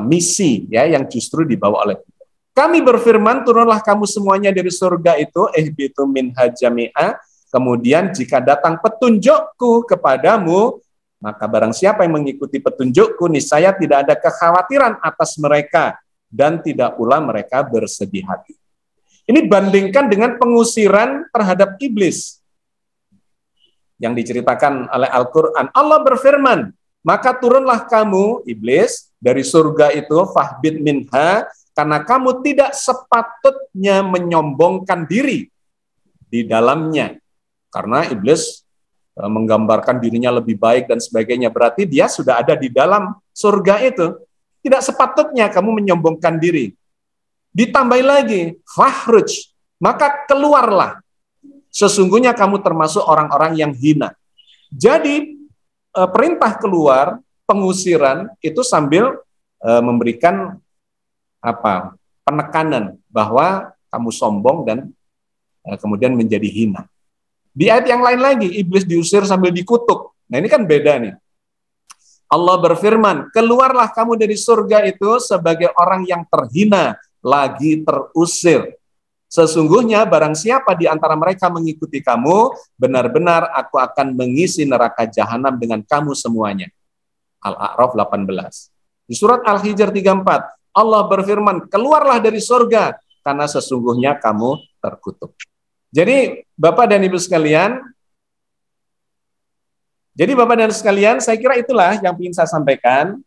misi ya yang justru dibawa oleh kita. "Kami berfirman, turunlah kamu semuanya dari surga itu, ihbitu minha jami'a. Kemudian jika datang petunjukku kepadamu, maka barang siapa yang mengikuti petunjukku, niscaya tidak ada kekhawatiran atas mereka, dan tidak pula mereka bersedih hati." Ini bandingkan dengan pengusiran terhadap iblis yang diceritakan oleh Al-Quran. Allah berfirman, "Maka turunlah kamu, iblis, dari surga itu, fahbit minha, karena kamu tidak sepatutnya menyombongkan diri di dalamnya." Karena iblis menggambarkan dirinya lebih baik dan sebagainya, berarti dia sudah ada di dalam surga itu. Tidak sepatutnya kamu menyombongkan diri. Ditambah lagi, fahruj, maka keluarlah. Sesungguhnya kamu termasuk orang-orang yang hina. Jadi perintah keluar, pengusiran itu sambil memberikan penekanan bahwa kamu sombong dan kemudian menjadi hina. Di ayat yang lain lagi, iblis diusir sambil dikutuk. Nah, ini kan beda nih. Allah berfirman, "Keluarlah kamu dari surga itu sebagai orang yang terhina, lagi terusir. Sesungguhnya barang siapa di antara mereka mengikuti kamu, benar-benar aku akan mengisi neraka jahanam dengan kamu semuanya." Al-A'raf 18. Di surat Al-Hijr 34, Allah berfirman, "Keluarlah dari surga, karena sesungguhnya kamu terkutuk." Jadi Bapak dan Ibu sekalian, saya kira itulah yang ingin saya sampaikan.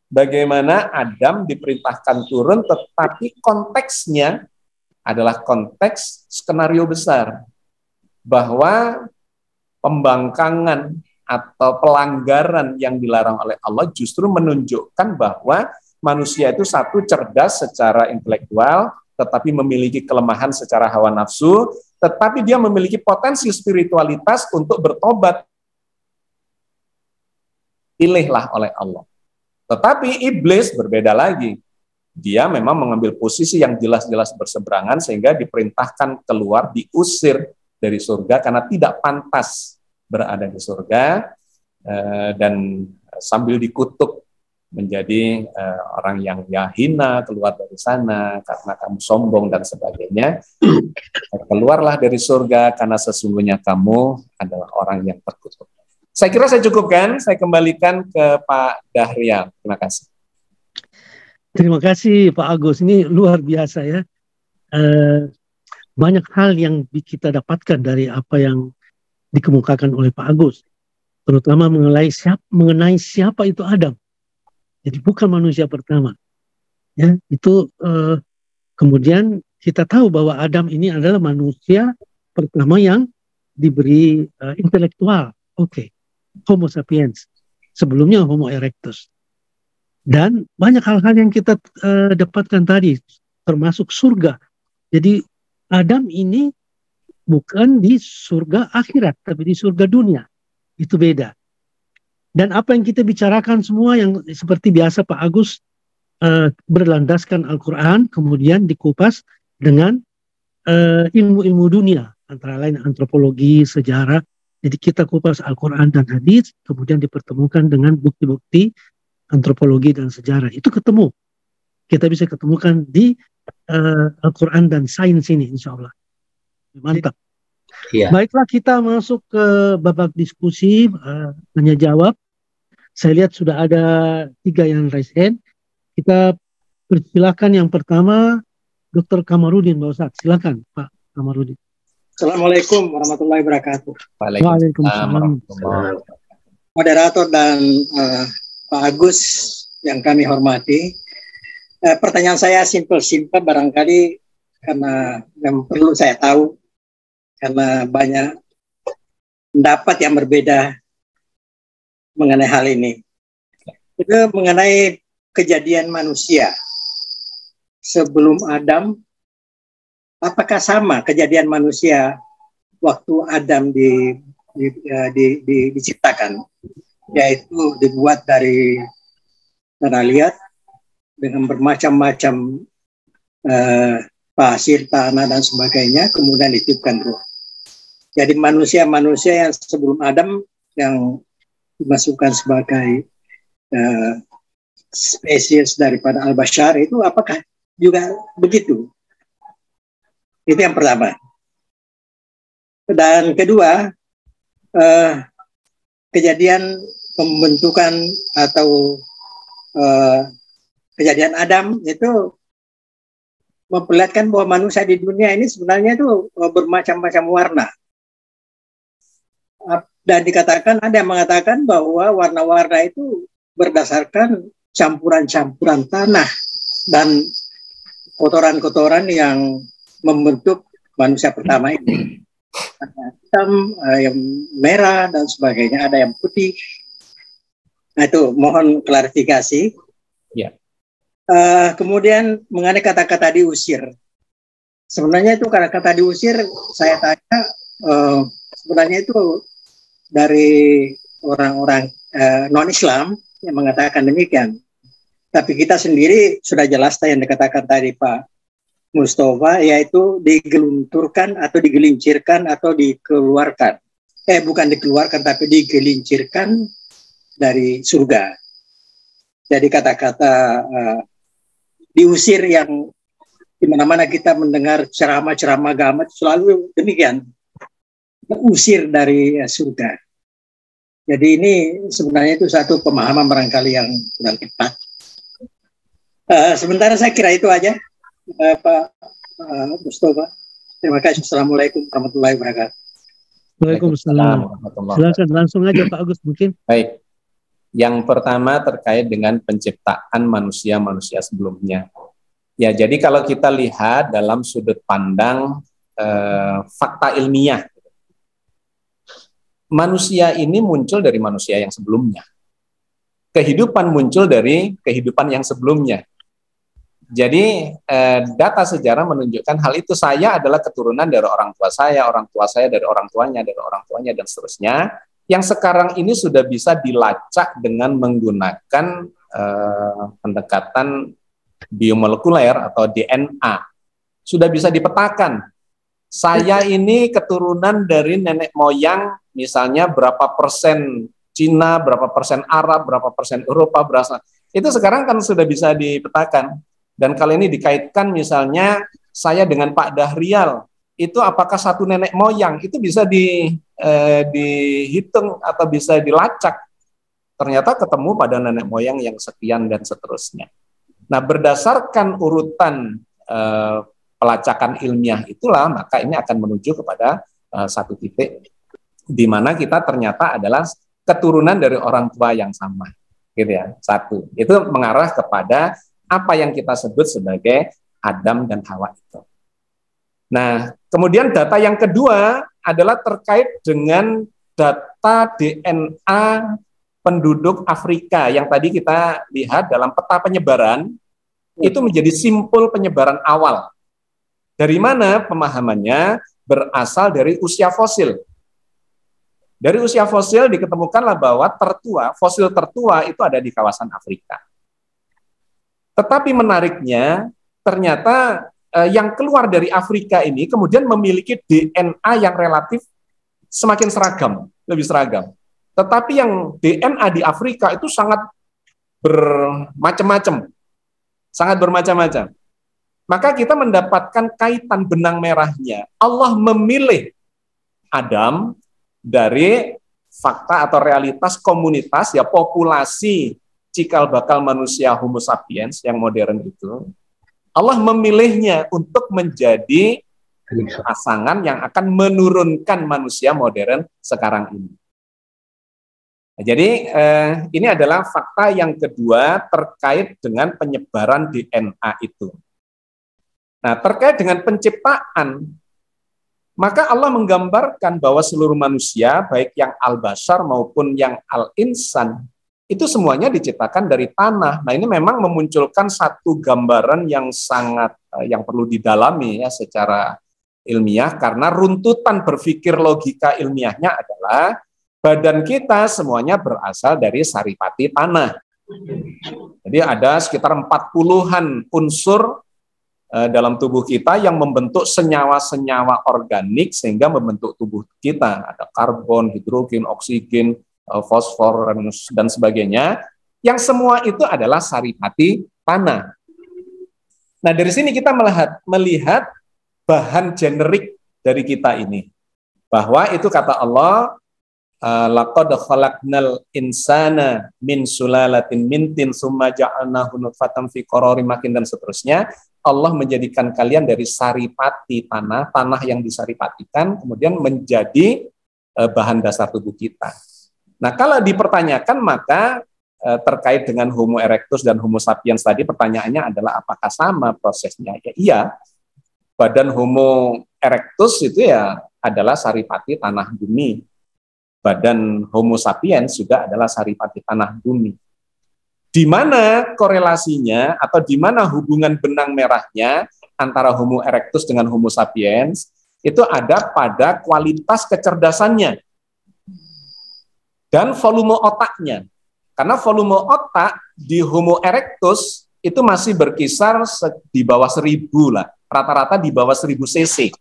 bagaimana Adam diperintahkan turun, tetapi konteksnya adalah konteks skenario besar, bahwa pembangkangan atau pelanggaran yang dilarang oleh Allah justru menunjukkan bahwa manusia itu satu, cerdas secara intelektual, tetapi memiliki kelemahan secara hawa nafsu, tetapi dia memiliki potensi spiritualitas untuk bertobat, pilihlah oleh Allah. Tetapi iblis berbeda lagi. Dia memang mengambil posisi yang jelas-jelas berseberangan sehingga diperintahkan keluar, diusir dari surga karena tidak pantas berada di surga, dan sambil dikutuk menjadi orang yang hina, keluar dari sana karena kamu sombong dan sebagainya. Keluarlah dari surga karena sesungguhnya kamu adalah orang yang terkutuk. Saya kira saya cukupkan, saya kembalikan ke Pak Dahrial. Terima kasih. Terima kasih Pak Agus, ini luar biasa ya. Banyak hal yang kita dapatkan dari apa yang dikemukakan oleh Pak Agus, terutama mengenai siapa itu Adam. Jadi bukan manusia pertama. Ya, itu kemudian kita tahu bahwa Adam ini adalah manusia pertama yang diberi intelektual. Oke. Homo sapiens. Sebelumnya Homo erectus. Dan banyak hal-hal yang kita dapatkan tadi, termasuk surga. Jadi Adam ini bukan di surga akhirat, tapi di surga dunia. Itu beda. Dan apa yang kita bicarakan semua yang seperti biasa Pak Agus berlandaskan Al-Quran, kemudian dikupas dengan ilmu-ilmu dunia, antara lain antropologi, sejarah. Jadi kita kupas Al-Quran dan hadis, kemudian dipertemukan dengan bukti-bukti antropologi dan sejarah. Itu ketemu. Kita bisa ketemukan di Al-Quran dan sains ini, insya Allah. Mantap. Ya. Baiklah, kita masuk ke babak diskusi, tanya jawab. Saya lihat sudah ada 3 yang raise hand. Kita persilakan yang pertama, Dr. Kamarudin, Pak Ustaz. Silakan, Pak Kamarudin. Assalamualaikum warahmatullahi wabarakatuh. Waalaikumsalam. Moderator dan Pak Agus yang kami hormati. Pertanyaan saya simple barangkali karena yang perlu saya tahu, karena banyak pendapat yang berbeda mengenai hal ini. Itu mengenai kejadian manusia sebelum Adam. Apakah sama kejadian manusia waktu Adam diciptakan, yaitu dibuat dari tanah liat dengan bermacam-macam pasir, tanah dan sebagainya, kemudian ditiupkan roh. Jadi manusia-manusia yang sebelum Adam yang dimasukkan sebagai spesies daripada al-bashar itu apakah juga begitu? Itu yang pertama. Dan kedua, kejadian pembentukan atau kejadian Adam itu memperlihatkan bahwa manusia di dunia ini sebenarnya itu bermacam-macam warna. Dan dikatakan, ada yang mengatakan bahwa warna-warna itu berdasarkan campuran-campuran tanah dan kotoran-kotoran yang membentuk manusia pertama ini. Ada hitam, yang merah dan sebagainya, ada yang putih. Nah itu mohon klarifikasi. Ya. Kemudian mengenai kata-kata diusir. Sebenarnya itu kata-kata diusir, saya tanya sebenarnya itu dari orang-orang non-Islam yang mengatakan demikian. Tapi kita sendiri sudah jelas yang dikatakan tadi Pak Mustafa, yaitu digelunturkan atau digelincirkan atau dikeluarkan. Bukan dikeluarkan tapi digelincirkan dari surga. Jadi kata-kata diusir yang di mana-mana kita mendengar ceramah-ceramah agama selalu demikian, usir dari surga. Jadi ini sebenarnya itu satu pemahaman barangkali yang kurang tepat. Sementara saya kira itu aja, Pak Mustafa. Terima kasih. Assalamualaikum warahmatullahi wabarakatuh. Waalaikumsalam. Silakan langsung aja Pak Agus mungkin. Baik. Yang pertama terkait dengan penciptaan manusia-manusia sebelumnya. Ya, jadi kalau kita lihat dalam sudut pandang fakta ilmiah, manusia ini muncul dari manusia yang sebelumnya. Kehidupan muncul dari kehidupan yang sebelumnya. Jadi data sejarah menunjukkan hal itu. Saya adalah keturunan dari orang tua saya dari orang tuanya, dan seterusnya. Yang sekarang ini sudah bisa dilacak dengan menggunakan pendekatan biomolekuler atau DNA. Sudah bisa dipetakan. Saya ini keturunan dari nenek moyang, misalnya berapa persen Cina, berapa persen Arab, berapa persen Eropa, berasa. Itu sekarang kan sudah bisa dipetakan. Dan kali ini dikaitkan misalnya saya dengan Pak Dahrial, itu apakah satu nenek moyang, itu bisa dihitung atau bisa dilacak. Ternyata ketemu pada nenek moyang yang sekian dan seterusnya. Nah, berdasarkan urutan pelacakan ilmiah itulah, maka ini akan menuju kepada satu titik di mana kita ternyata adalah keturunan dari orang tua yang sama. Gitu ya, satu. Itu mengarah kepada apa yang kita sebut sebagai Adam dan Hawa itu. Nah, kemudian data yang kedua adalah terkait dengan data DNA penduduk Afrika yang tadi kita lihat dalam peta penyebaran, itu menjadi simpul penyebaran awal. Dari mana pemahamannya? Berasal dari usia fosil. Dari usia fosil diketemukanlah bahwa fosil tertua itu ada di kawasan Afrika. Tetapi menariknya, ternyata yang keluar dari Afrika ini kemudian memiliki DNA yang relatif semakin seragam, lebih seragam. Tetapi yang DNA di Afrika itu sangat bermacam-macam. Sangat bermacam-macam. Maka kita mendapatkan kaitan benang merahnya. Allah memilih Adam dari fakta atau realitas komunitas, ya populasi cikal bakal manusia Homo sapiens yang modern itu, Allah memilihnya untuk menjadi pasangan yang akan menurunkan manusia modern sekarang ini. Nah, jadi ini adalah fakta yang kedua terkait dengan penyebaran DNA itu. Nah, terkait dengan penciptaan, maka Allah menggambarkan bahwa seluruh manusia, baik yang al-bashar maupun yang al-insan, itu semuanya diciptakan dari tanah. Nah, ini memang memunculkan satu gambaran yang sangat yang perlu didalami ya secara ilmiah, karena runtutan berpikir logika ilmiahnya adalah badan kita semuanya berasal dari saripati tanah. Jadi ada sekitar 40-an unsur dalam tubuh kita yang membentuk senyawa-senyawa organik sehingga membentuk tubuh kita. Ada karbon, hidrogen, oksigen, fosfor dan sebagainya, yang semua itu adalah saripati tanah. Nah, dari sini kita melihat bahan generik dari kita ini, bahwa itu kata Allah, laqad khalaqnal insana min sulalatin min tin tsumma ja'alnahu nutfatan fi qararin makin, dan seterusnya. Allah menjadikan kalian dari saripati tanah yang disaripatikan kemudian menjadi bahan dasar tubuh kita. Nah, kalau dipertanyakan maka terkait dengan Homo erectus dan Homo sapiens tadi, pertanyaannya adalah apakah sama prosesnya? Ya, iya. Badan Homo erectus itu ya adalah saripati tanah bumi. Badan Homo sapiens juga adalah saripati tanah bumi. Di mana korelasinya atau di mana hubungan benang merahnya antara Homo erectus dengan Homo sapiens itu ada pada kualitas kecerdasannya dan volume otaknya. Karena volume otak di Homo erectus itu masih berkisar di bawah 1000 lah. Rata-rata di bawah 1000 cc.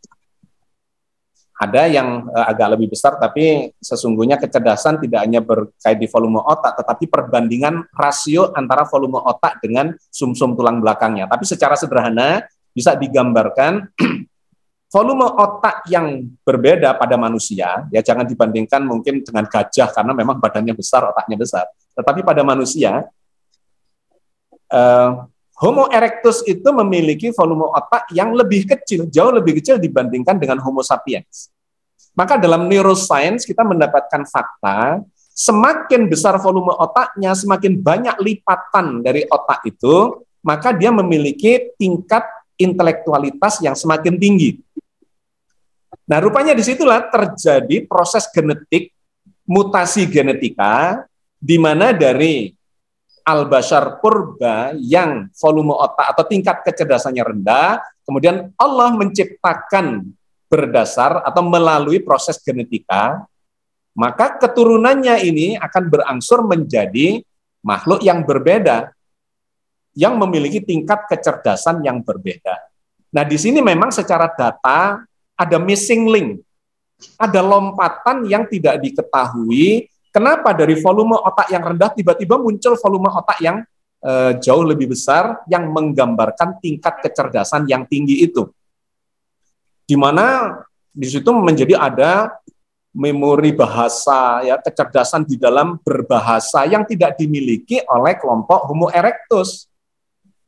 Ada yang agak lebih besar, tapi sesungguhnya kecerdasan tidak hanya berkait di volume otak, tetapi perbandingan rasio antara volume otak dengan sumsum tulang belakangnya. Tapi secara sederhana bisa digambarkan volume otak yang berbeda pada manusia, ya jangan dibandingkan mungkin dengan gajah karena memang badannya besar, otaknya besar. Tetapi pada manusia, Homo erectus itu memiliki volume otak yang lebih kecil, jauh lebih kecil dibandingkan dengan Homo sapiens. Maka dalam neuroscience kita mendapatkan fakta Semakin besar volume otaknya, semakin banyak lipatan dari otak itu, maka dia memiliki tingkat intelektualitas yang semakin tinggi. Nah, rupanya disitulah terjadi proses genetik, mutasi genetika, di mana dari al-bashar purba yang volume otak atau tingkat kecerdasannya rendah, kemudian Allah menciptakan berdasar atau melalui proses genetika, maka keturunannya ini akan berangsur menjadi makhluk yang berbeda, yang memiliki tingkat kecerdasan yang berbeda. Nah, di sini memang secara data ada missing link, ada lompatan yang tidak diketahui. Kenapa dari volume otak yang rendah tiba-tiba muncul volume otak yang jauh lebih besar yang menggambarkan tingkat kecerdasan yang tinggi itu. Di mana di situ menjadi ada memori bahasa, ya, kecerdasan di dalam berbahasa yang tidak dimiliki oleh kelompok Homo erectus.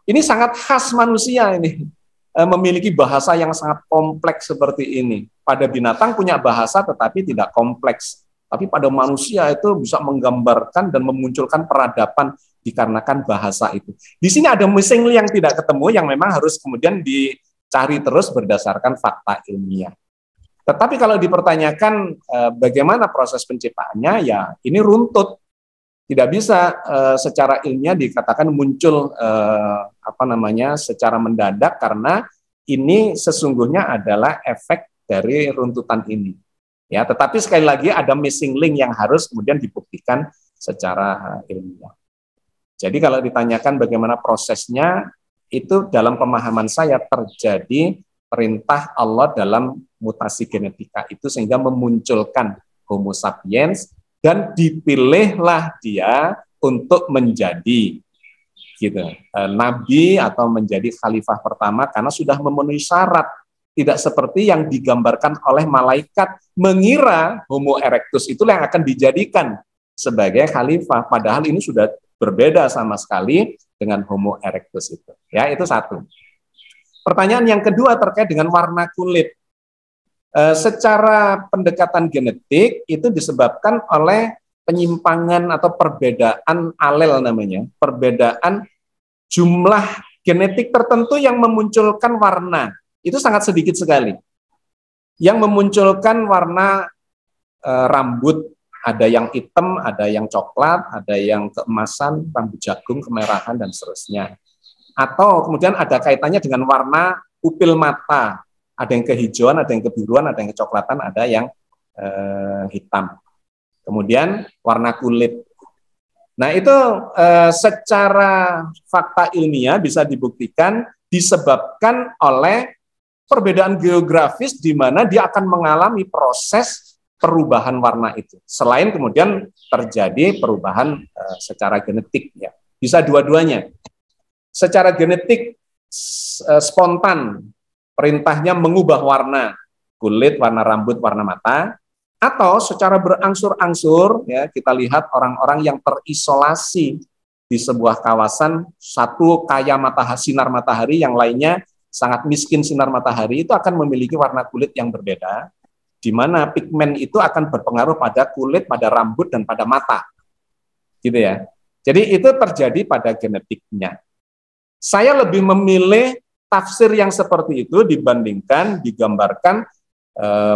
Ini sangat khas manusia ini, memiliki bahasa yang sangat kompleks seperti ini. Pada binatang punya bahasa tetapi tidak kompleks. Tapi pada manusia itu bisa menggambarkan dan memunculkan peradaban dikarenakan bahasa itu. Di sini ada missing link yang tidak ketemu, yang memang harus kemudian dicari terus berdasarkan fakta ilmiah. Tetapi kalau dipertanyakan bagaimana proses penciptaannya, ya ini runtut. Tidak bisa secara ilmiah dikatakan muncul secara mendadak, karena ini sesungguhnya adalah efek dari runtutan ini. Ya, tetapi sekali lagi ada missing link yang harus kemudian dibuktikan secara ilmiah. Jadi kalau ditanyakan bagaimana prosesnya, itu dalam pemahaman saya terjadi perintah Allah dalam mutasi genetika itu sehingga memunculkan Homo sapiens, dan dipilihlah dia untuk menjadi nabi atau menjadi khalifah pertama karena sudah memenuhi syarat. Tidak seperti yang digambarkan oleh malaikat, mengira Homo erectus itulah yang akan dijadikan sebagai khalifah, padahal ini sudah berbeda sama sekali dengan Homo erectus itu. Ya, itu satu. Pertanyaan yang kedua terkait dengan warna kulit. Secara pendekatan genetik itu disebabkan oleh penyimpangan atau perbedaan alel namanya, perbedaan jumlah genetik tertentu yang memunculkan warna. Itu sangat sedikit sekali. Yang memunculkan warna rambut, ada yang hitam, ada yang coklat, ada yang keemasan, rambut jagung, kemerahan, dan seterusnya. Atau kemudian ada kaitannya dengan warna pupil mata, ada yang kehijauan, ada yang kebiruan, ada yang kecoklatan, ada yang hitam. Kemudian warna kulit. Nah, itu secara fakta ilmiah bisa dibuktikan disebabkan oleh perbedaan geografis di mana dia akan mengalami proses perubahan warna itu. Selain kemudian terjadi perubahan secara genetik, ya. Bisa dua-duanya. Secara genetik spontan, perintahnya mengubah warna kulit, warna rambut, warna mata, atau secara berangsur-angsur, ya, kita lihat orang-orang yang terisolasi di sebuah kawasan, satu kaya sinar matahari, yang lainnya sangat miskin sinar matahari, itu akan memiliki warna kulit yang berbeda, di mana pigmen itu akan berpengaruh pada kulit, pada rambut, dan pada mata. Gitu ya. Jadi itu terjadi pada genetiknya. Saya lebih memilih tafsir yang seperti itu dibandingkan digambarkan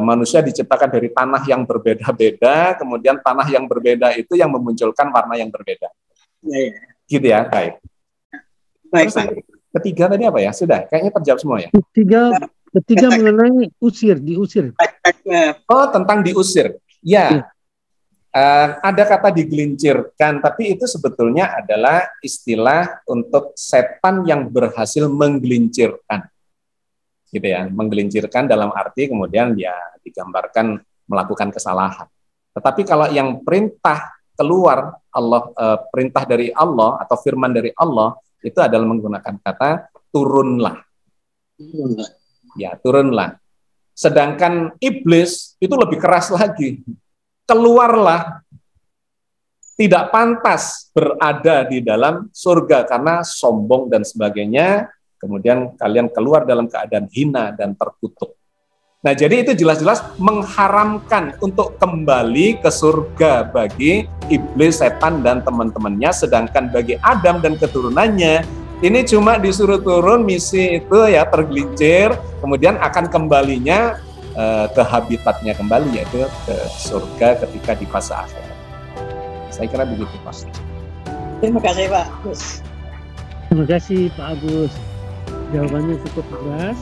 manusia diciptakan dari tanah yang berbeda-beda, kemudian tanah yang berbeda itu yang memunculkan warna yang berbeda. Ya. Gitu ya, baik. Baik. Ketiga tadi apa ya? Sudah, kayaknya terjawab semua ya. Ketiga mengenai diusir. Oh, tentang diusir. Ya. Ada kata digelincirkan, tapi itu sebetulnya adalah istilah untuk setan yang berhasil menggelincirkan. Gitu ya, menggelincirkan dalam arti kemudian dia digambarkan melakukan kesalahan. Tetapi kalau yang perintah keluar Allah, perintah dari Allah atau firman dari Allah, itu adalah menggunakan kata turunlah. Ya, turunlah. Sedangkan iblis itu lebih keras lagi. Keluarlah. Tidak pantas berada di dalam surga karena sombong dan sebagainya. Kemudian kalian keluar dalam keadaan hina dan terkutuk. Nah, jadi itu jelas-jelas mengharamkan untuk kembali ke surga bagi iblis, setan, dan teman-temannya. Sedangkan bagi Adam dan keturunannya, ini cuma disuruh turun, misi itu ya tergelincir, kemudian akan kembalinya ke habitatnya kembali, yaitu ke surga ketika di fase akhir. Saya kira begitu, Pak. Terima kasih, Pak Agus. Terima kasih, Pak Agus. Jawabannya cukup jelas.